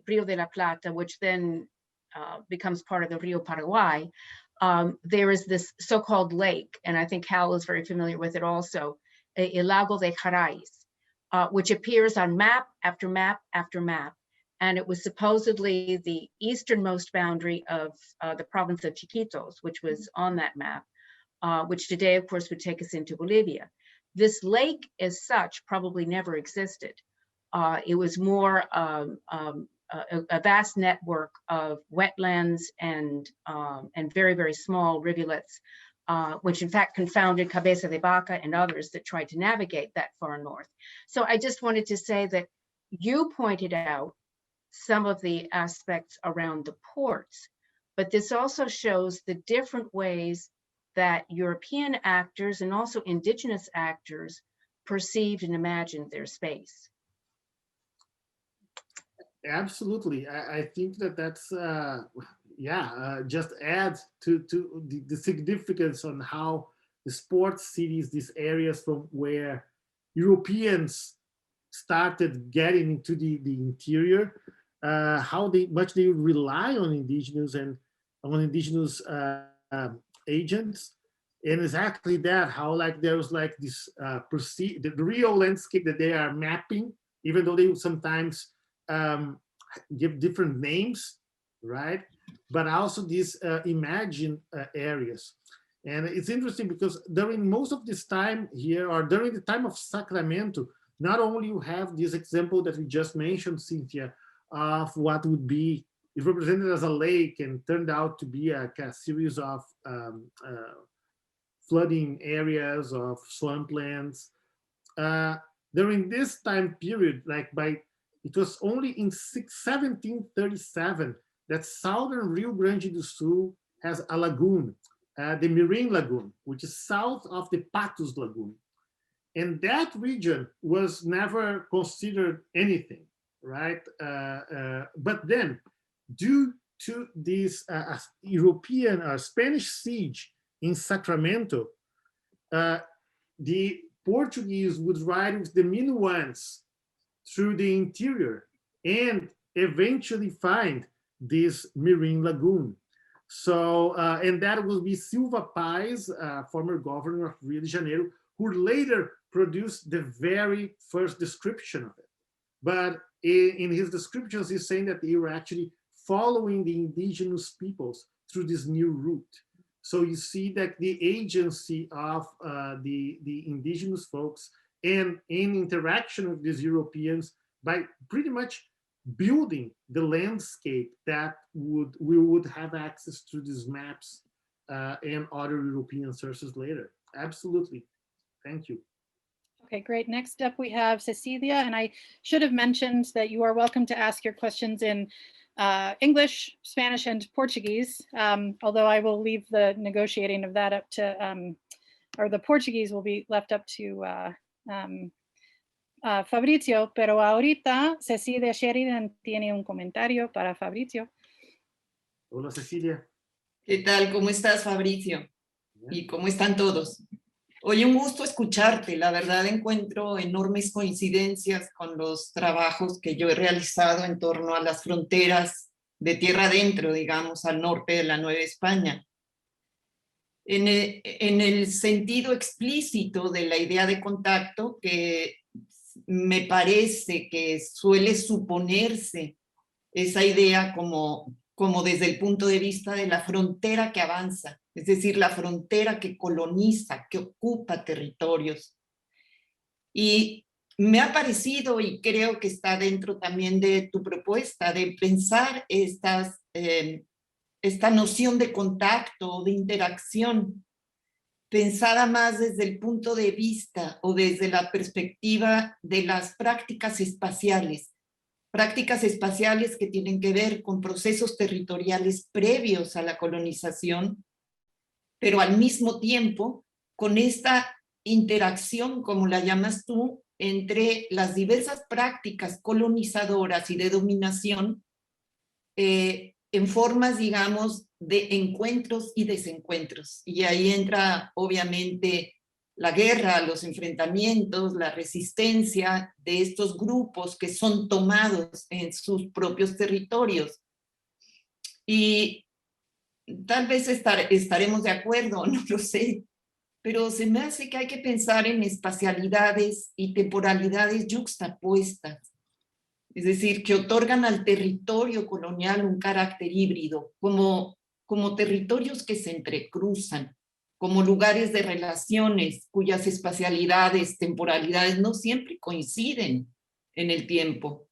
Rio de la Plata, which then becomes part of the Rio Paraguay, there is this so-called lake, and I think Hal is very familiar with it also, El Lago de Jarais, which appears on map after map after map. And it was supposedly the easternmost boundary of the province of Chiquitos, which was on that map, which today, of course, would take us into Bolivia. This lake as such probably never existed. It was more a vast network of wetlands and very, very small rivulets, which in fact confounded Cabeza de Vaca and others that tried to navigate that far north. So I just wanted to say that you pointed out some of the aspects around the ports, but this also shows the different ways that European actors and also indigenous actors perceived and imagined their space. Absolutely. I think that's just adds to the significance on how the sport cities, these areas from where Europeans started getting into the interior, how much they rely on indigenous and on indigenous agents. And exactly that, how like there was like this the real landscape that they are mapping, even though they sometimes give different names, right? But also these imagined areas. And it's interesting because during most of this time here, or during the time of Sacramento, not only you have this example that we just mentioned, Cynthia, of what would be, it represented as a lake and turned out to be a series of flooding areas of swamplands. During this time period, it was only in 1737 that southern Rio Grande do Sul has a lagoon, the Mirim Lagoon, which is south of the Patos Lagoon. And that region was never considered anything, right? But then, due to this European or Spanish siege in Sacramento, the Portuguese would ride with the Minuans through the interior and eventually find this Mirim Lagoon. So, and that will be Silva Paz, former governor of Rio de Janeiro, who later produced the very first description of it. But in his descriptions, he's saying that they were actually following the indigenous peoples through this new route. So you see that the agency of the indigenous folks and in interaction with these Europeans by pretty much building the landscape that we would have access to these maps and other European sources later. Absolutely. Thank you. Okay, great. Next up, we have Cecilia, and I should have mentioned that you are welcome to ask your questions in English, Spanish, and Portuguese, although I will leave the negotiating of that up to, or the Portuguese will be left up to Fabricio, pero ahorita Cecilia Sheridan tiene un comentario para Fabricio. Hola, Cecilia. ¿Qué tal? ¿Cómo estás, Fabricio? ¿Y cómo están todos? Oye, un gusto escucharte. La verdad encuentro enormes coincidencias con los trabajos que yo he realizado en torno a las fronteras de tierra adentro, digamos, al norte de la Nueva España. En el sentido explícito de la idea de contacto, que me parece que suele suponerse esa idea como desde el punto de vista de la frontera que avanza, es decir, la frontera que coloniza, que ocupa territorios. Y me ha parecido, y creo que está dentro también de tu propuesta, de pensar esta noción de contacto, de interacción, pensada más desde el punto de vista o desde la perspectiva de las prácticas espaciales que tienen que ver con procesos territoriales previos a la colonización, pero al mismo tiempo con esta interacción, como la llamas tú, entre las diversas prácticas colonizadoras y de dominación en formas, digamos, de encuentros y desencuentros. Y ahí entra, obviamente, la guerra, los enfrentamientos, la resistencia de estos grupos que son tomados en sus propios territorios. Y tal vez estaremos de acuerdo, no lo sé, pero se me hace que hay que pensar en espacialidades y temporalidades yuxtapuestas, es decir, que otorgan al territorio colonial un carácter híbrido, como territorios que se entrecruzan, como lugares de relaciones cuyas espacialidades, temporalidades no siempre coinciden en el tiempo.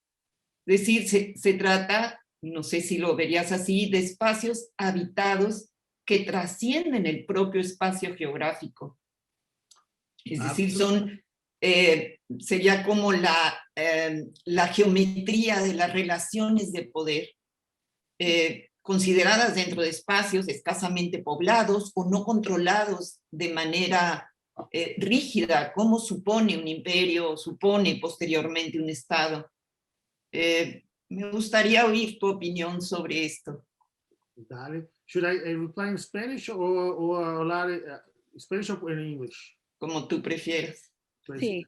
Es decir, se trata, no sé si lo verías así, de espacios habitados que trascienden el propio espacio geográfico. Es decir, sería como la geometría de las relaciones de poder, consideradas dentro de espacios escasamente poblados o no controlados de manera rígida, como supone un imperio, supone posteriormente un Estado. Me gustaría oír tu opinión sobre esto. Dale. Should I reply in Spanish or hablar Spanish or in English? Como tú prefieras. Sí.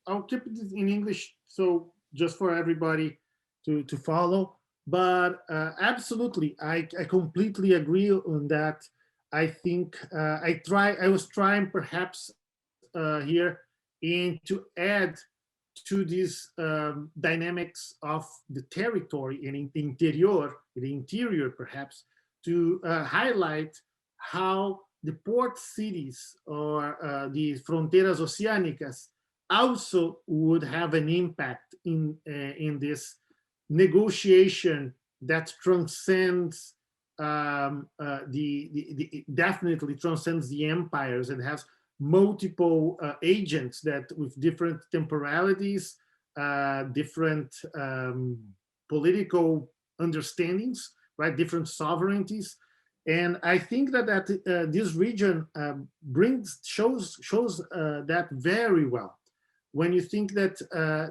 I'll keep it in English, so just for everybody to follow. But absolutely, I completely agree on that. I think I was trying perhaps here to add to these dynamics of the territory and in the interior perhaps, to highlight how the port cities or the fronteras oceánicas also would have an impact in this negotiation that transcends definitely transcends the empires and has multiple agents that with different temporalities, different political understandings, right? Different sovereignties. And I think that this region shows that very well. When you think that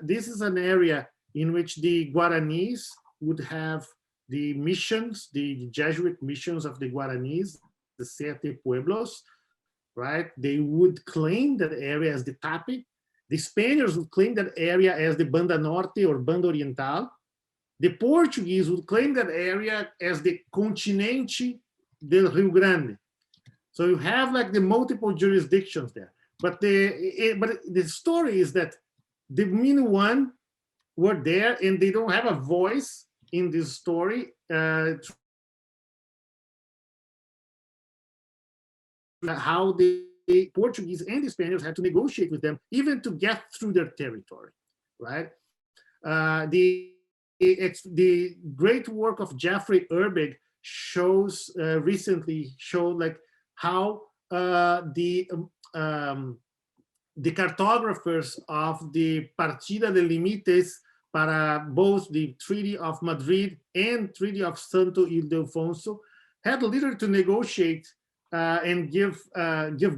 this is an area in which the Guaranis would have the missions, the Jesuit missions of the Guaranis, the Sete Pueblos, right? They would claim that area as the Tapi. The Spaniards would claim that area as the Banda Norte or Banda Oriental, The Portuguese would claim that area as the Continente del Rio Grande. So you have like the multiple jurisdictions there. But the story is that the Minuan were there and they don't have a voice in this story. How the Portuguese and the Spaniards had to negotiate with them even to get through their territory, right? The great work of Jeffrey Urbig recently showed like how the cartographers of the Partida de Limites para both the Treaty of Madrid and Treaty of Santo Ildefonso had literally to negotiate and give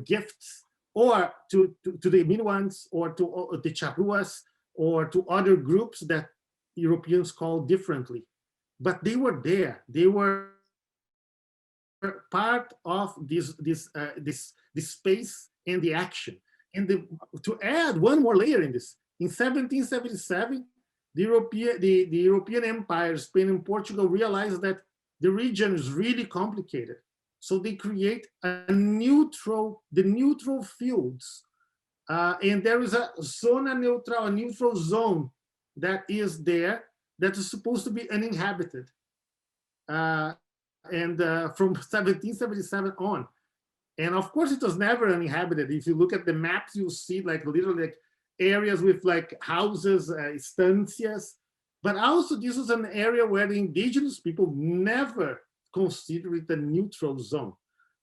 gifts or to the Minuans or to the Charruas or to other groups that Europeans call differently. But they were there. They were part of this space and the action. And to add one more layer in this, in 1777, the European empires, Spain and Portugal, realized that the region is really complicated. So they create the neutral fields. And there is a zona neutral, a neutral zone that is there that is supposed to be uninhabited. And from 1777 on. And of course, it was never uninhabited. If you look at the maps, you'll see like literally like areas with like houses, estancias. But also this was an area where the indigenous people never considered it a neutral zone.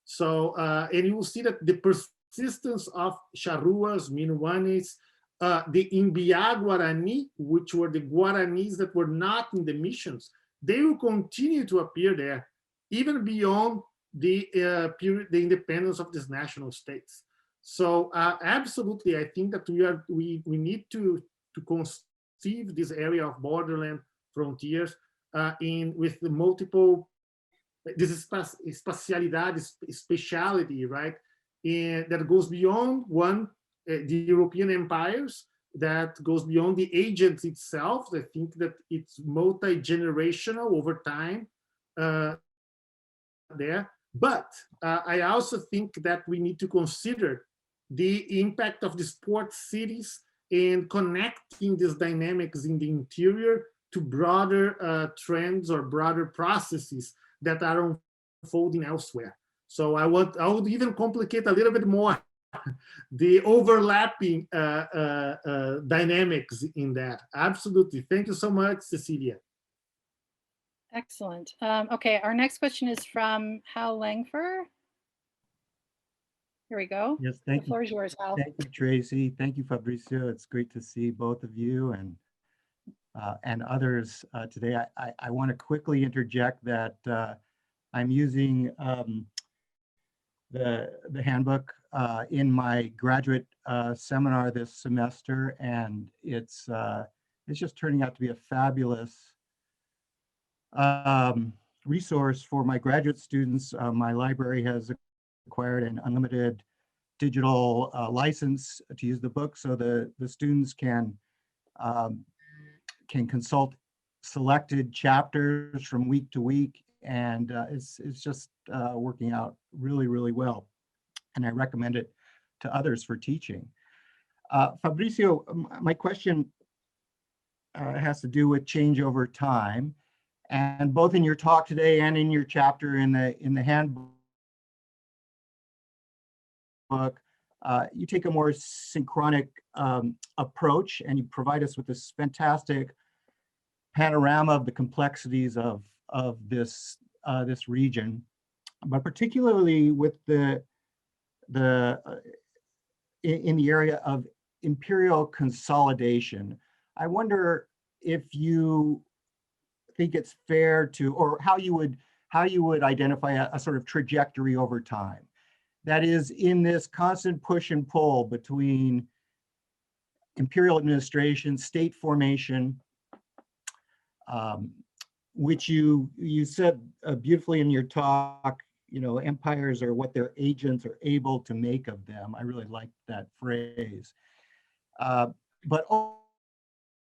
So, and you will see that the persistence of Charruas, Minuanes, the Imbiá Guarani, which were the Guaranis that were not in the missions, they will continue to appear there even beyond the period, the independence of these national states. So absolutely, I think that we need to conceive this area of borderland frontiers with the multiple, this spatialidade, speciality, right? And that goes beyond the European empires, that goes beyond the agents itself. I think that it's multi-generational over time there. But I also think that we need to consider the impact of these port cities and connecting these dynamics in the interior to broader trends or broader processes that are unfolding elsewhere. So I would even complicate a little bit more the overlapping dynamics in that. Absolutely. Thank you so much, Cecilia. Excellent. Okay, our next question is from Hal Langfer. Here we go. Yes, thank you. The floor is yours, Hal. Thank you, Tracy. Thank you, Fabricio. It's great to see both of you and others today. I want to quickly interject that I'm using the handbook in my graduate seminar this semester, and it's just turning out to be a fabulous resource for my graduate students. My library has acquired an unlimited digital license to use the book, so the students can consult selected chapters from week to week, and it's just working out really, really well. And I recommend it to others for teaching. Fabricio, my question has to do with change over time. And both in your talk today and in your chapter in the handbook, you take a more synchronic approach, and you provide us with this fantastic panorama of the complexities of this region, but particularly with in the area of imperial consolidation. I wonder if you think it's fair to, or how you would identify a sort of trajectory over time. That is, in this constant push and pull between imperial administration, state formation, which you said beautifully in your talk, empires are what their agents are able to make of them. I really like that phrase. But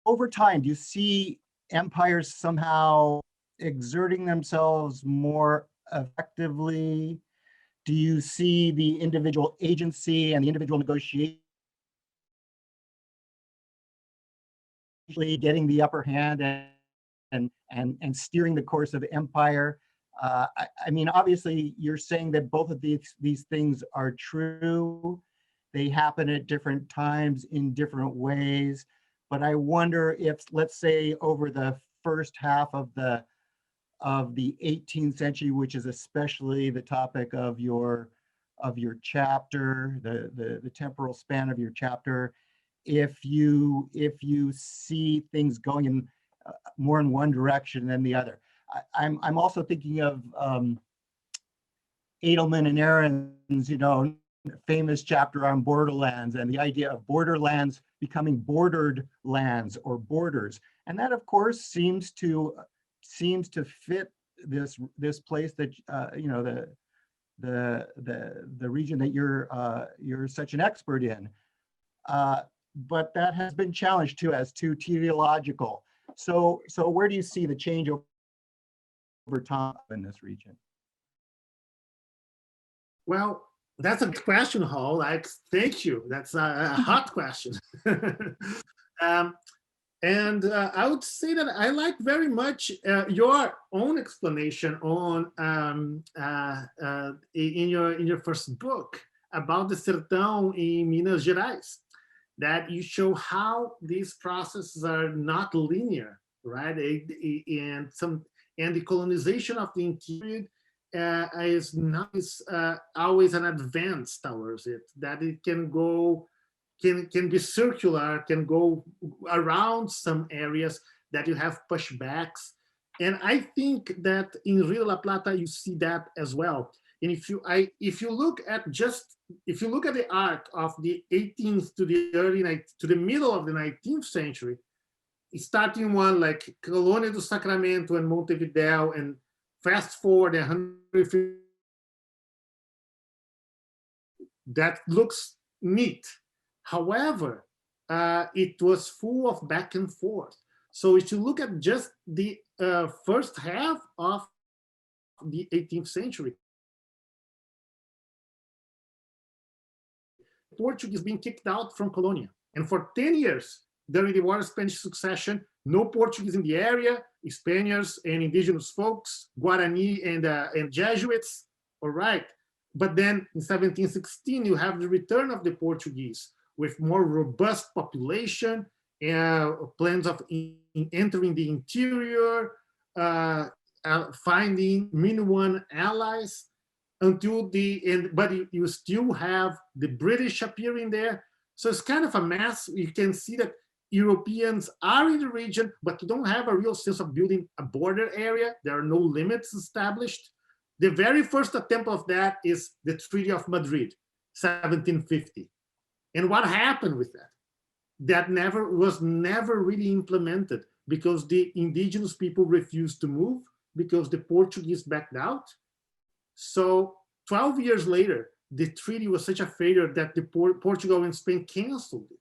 over time, do you see empires somehow exerting themselves more effectively? Do you see the individual agency and the individual negotiation getting the upper hand and steering the course of empire? I mean, obviously, you're saying that both of these things are true. They happen at different times in different ways. But I wonder if, let's say, over the first half of the 18th century, which is especially the topic of your chapter, the temporal span of your chapter, if you see things going in more in one direction than the other. I'm also thinking of Edelman and Aaron's, famous chapter on borderlands and the idea of borderlands becoming bordered lands or borders. And that, of course, seems to fit this place that the region that you're such an expert in. But that has been challenged too as too teleological. So where do you see the change over time in this region? Well, that's a good question, Hall. Thank you. That's a hot question. And I would say that I like very much your own explanation on in your first book about the Sertão in Minas Gerais, that you show how these processes are not linear, right? And the colonization of the interior is not always an advance towards it, that it can go, can be circular, can go around some areas that you have pushbacks. And I think that in Rio de la Plata, you see that as well. And if you look at the arc of the 18th to the middle of the 19th century, starting one like Colonia do Sacramento and Montevideo, and fast forward 150, that looks neat. However, it was full of back and forth. So if you look at just the first half of the 18th century, Portuguese being kicked out from Colonia. And for 10 years, during the War of Spanish Succession, no Portuguese in the area, Spaniards and indigenous folks, Guarani and Jesuits, all right. But then in 1716, you have the return of the Portuguese with more robust population, plans of entering the interior, finding Minuan allies, until the end, but you still have the British appearing there. So it's kind of a mess. You can see that Europeans are in the region, but you don't have a real sense of building a border area. There are no limits established. The very first attempt of that is the Treaty of Madrid, 1750. And what happened with that? That was never really implemented because the indigenous people refused to move because the Portuguese backed out. So 12 years later, the treaty was such a failure that Portugal and Spain canceled it.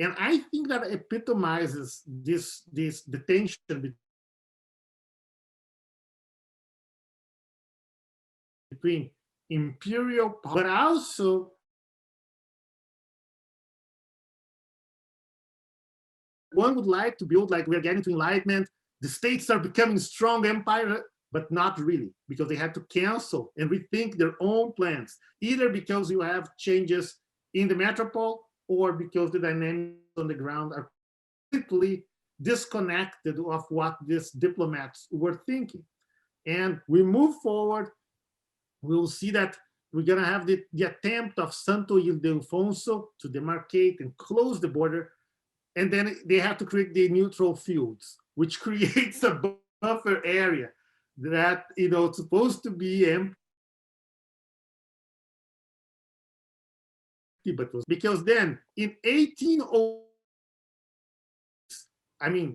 And I think that epitomizes the tension between imperial power, but also one would like to build, like we're getting to enlightenment, the states are becoming strong empire, but not really, because they had to cancel and rethink their own plans, either because you have changes in the metropole or because the dynamics on the ground are completely disconnected of what these diplomats were thinking. And we move forward, we'll see that we're gonna have the attempt of Santo Ildefonso to demarcate and close the border. And then they have to create the neutral fields, which creates a buffer area that, it's supposed to be empty, but was because then in 1800,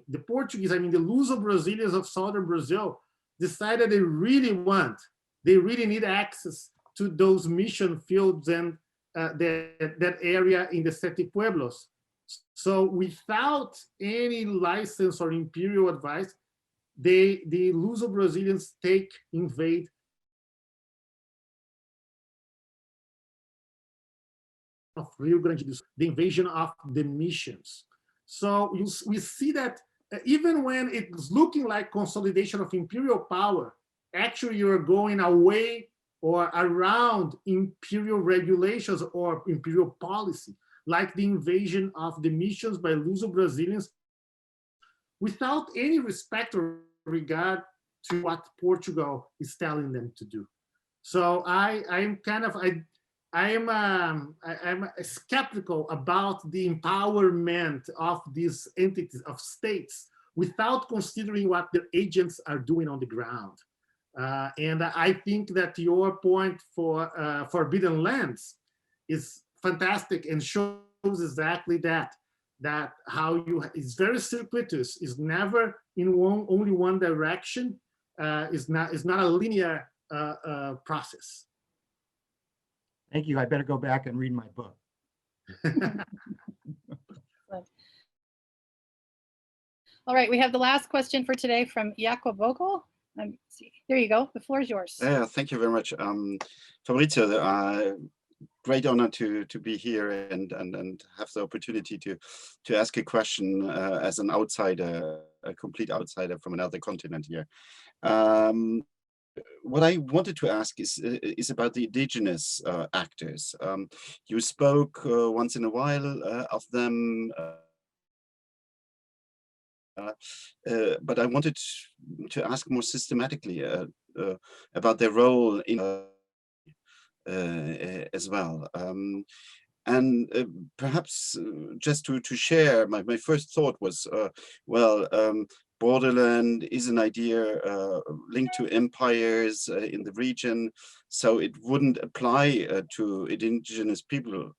the Portuguese, the Luso-Brazilians of southern Brazil decided they really need access to those mission fields and that area in the Sete Pueblos. So without any license or imperial advice, the Luso-Brazilians invade of Rio Grande do Sul, the invasion of the missions. So we see that even when it's looking like consolidation of imperial power, actually you're going away or around imperial regulations or imperial policy, like the invasion of the missions by Luso-Brazilians without any respect or regard to what Portugal is telling them to do. So I'm skeptical about the empowerment of these entities, of states, without considering what their agents are doing on the ground. And I think that your point for Forbidden Lands is fantastic and shows exactly that how it's very circuitous, is never in only one direction, is not a linear process. Thank you. I better go back and read my book. All right, we have the last question for today from Jakob Vogel. There you go. The floor is yours. Yeah, thank you very much, Fabricio. Great honor to be here and have the opportunity to ask a question as an outsider, a complete outsider from another continent here. What I wanted to ask is about the indigenous actors. You spoke once in a while of them, but I wanted to ask more systematically about their role in as well. And perhaps just to share, my first thought was, Borderland is an idea linked to empires in the region, so it wouldn't apply to indigenous people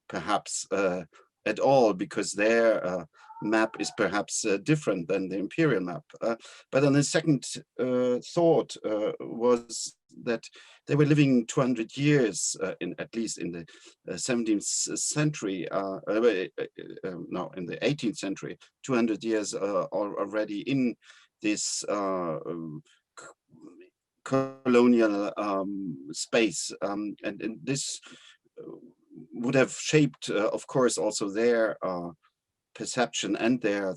perhaps at all, because their map is perhaps different than the imperial map. But then the second thought was that they were living 200 years, at least in the 17th century, no, in the 18th century, 200 years already in this colonial space. And this would have shaped, of course, also their perception and their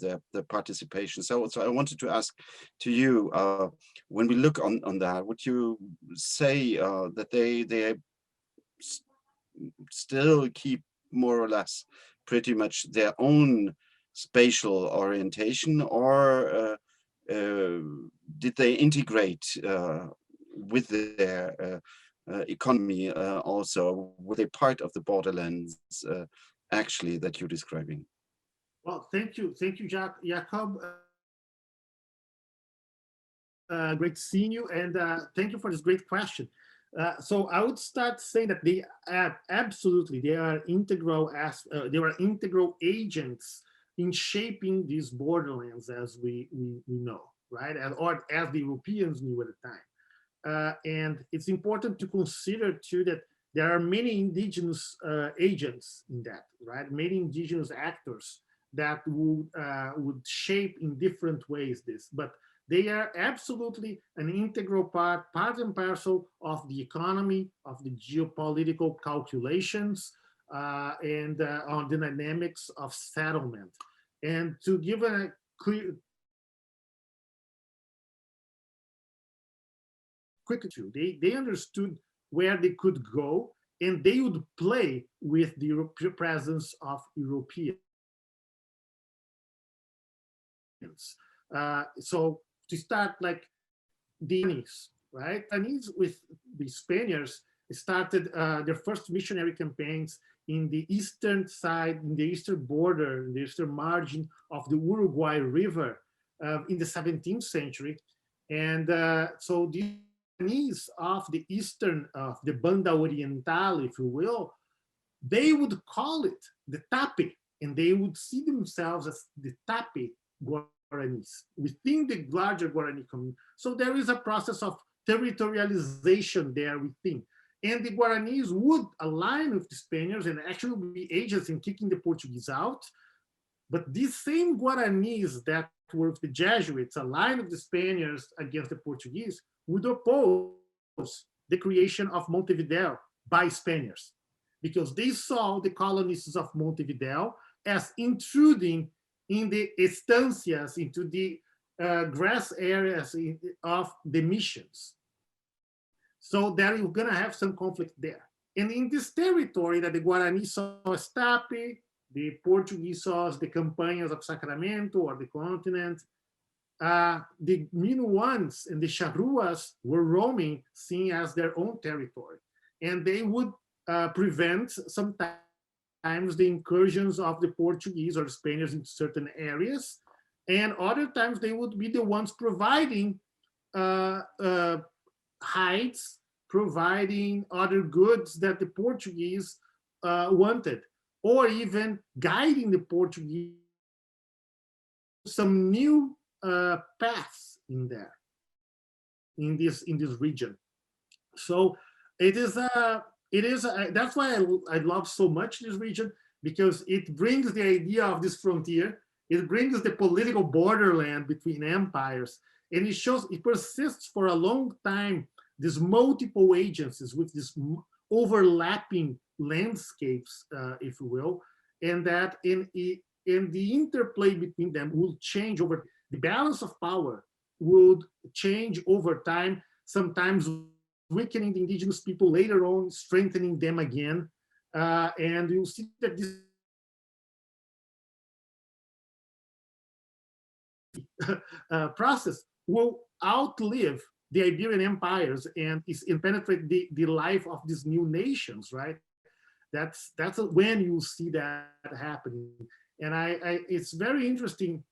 participation. So I wanted to ask to you, when we look on that, would you say that they still keep more or less pretty much their own spatial orientation, or did they integrate with their economy also? Were they part of the borderlands actually that you're describing? Well, thank you, Jakob. Great seeing you, and thank you for this great question. So I would start saying that they absolutely they are integral agents in shaping these borderlands as we know, right? Or as the Europeans knew at the time. And it's important to consider too that there are many indigenous agents in that, right? Many indigenous actors that would shape in different ways this, but they are absolutely an integral part and parcel of the economy, of the geopolitical calculations, and on the dynamics of settlement. And to give a quick view, they understood where they could go, and they would play with the presence of Europeans. So to start, like the Chinese, right? Chinese with the Spaniards started their first missionary campaigns in the eastern side, in the eastern border, in the eastern margin of the Uruguay River in the 17th century. And so the Chinese of the eastern, of the Banda Oriental, if you will, they would call it the Tape, and they would see themselves as the Tape Guaranis within the larger Guarani community. So there is a process of territorialization there within. And the Guaranis would align with the Spaniards and actually be agents in kicking the Portuguese out. But these same Guaranis that were with the Jesuits, aligned with the Spaniards against the Portuguese, would oppose the creation of Montevideo by Spaniards, because they saw the colonists of Montevideo as intruding in the estancias, into the grass areas of the missions. So that you're gonna have some conflict there. And in this territory that the Guarani saw as Tape, the Portuguese saw as the Campanhas of Sacramento or the continent, the Minuans and the Charruas were roaming, seen as their own territory. And they would prevent sometimes the incursions of the Portuguese or Spaniards into certain areas. And other times they would be the ones providing hides, providing other goods that the Portuguese wanted, or even guiding the Portuguese some new paths in there, in this region. So that's why I love so much this region, because it brings the idea of this frontier. It brings the political borderland between empires, and it shows it persists for a long time, these multiple agencies with these overlapping landscapes, if you will, and that in the interplay between them will change over, the balance of power would change over time, sometimes weakening the indigenous people, later on strengthening them again. And you'll see that this process will outlive the Iberian empires and penetrate the life of these new nations, right? That's when you see that happening. And it's very interesting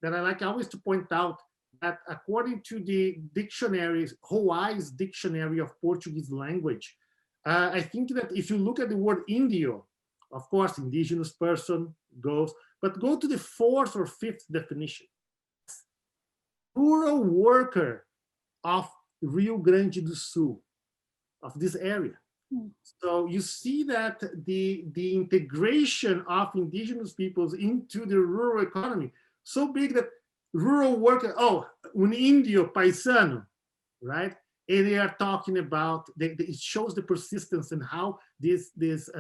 that I like always to point out that according to the dictionaries, Hawaii's Dictionary of Portuguese Language, I think that if you look at the word Indio, of course, indigenous person goes, but go to the 4th or 5th definition. Rural worker of Rio Grande do Sul, of this area. So you see that the integration of indigenous peoples into the rural economy, so big that rural worker, oh, un indio paisano, right? And they are talking about, it shows the persistence and how the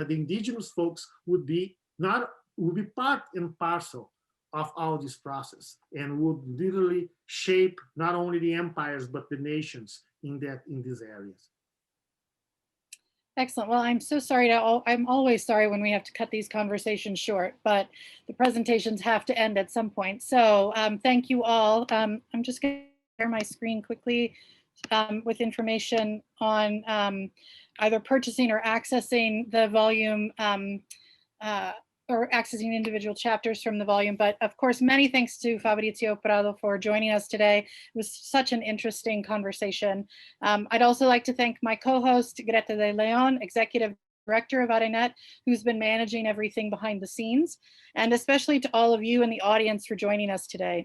indigenous folks would be part and parcel of all this process, and would literally shape not only the empires but the nations in these areas. Excellent. Well, I'm so sorry I'm always sorry when we have to cut these conversations short, but the presentations have to end at some point. So thank you all. I'm just going to share my screen quickly with information on either purchasing or accessing the volume or accessing individual chapters from the volume. But of course, many thanks to Fabricio Prado for joining us today. It was such an interesting conversation. I'd also like to thank my co-host, Greta de Leon, Executive Director of ARENET, who's been managing everything behind the scenes, and especially to all of you in the audience for joining us today.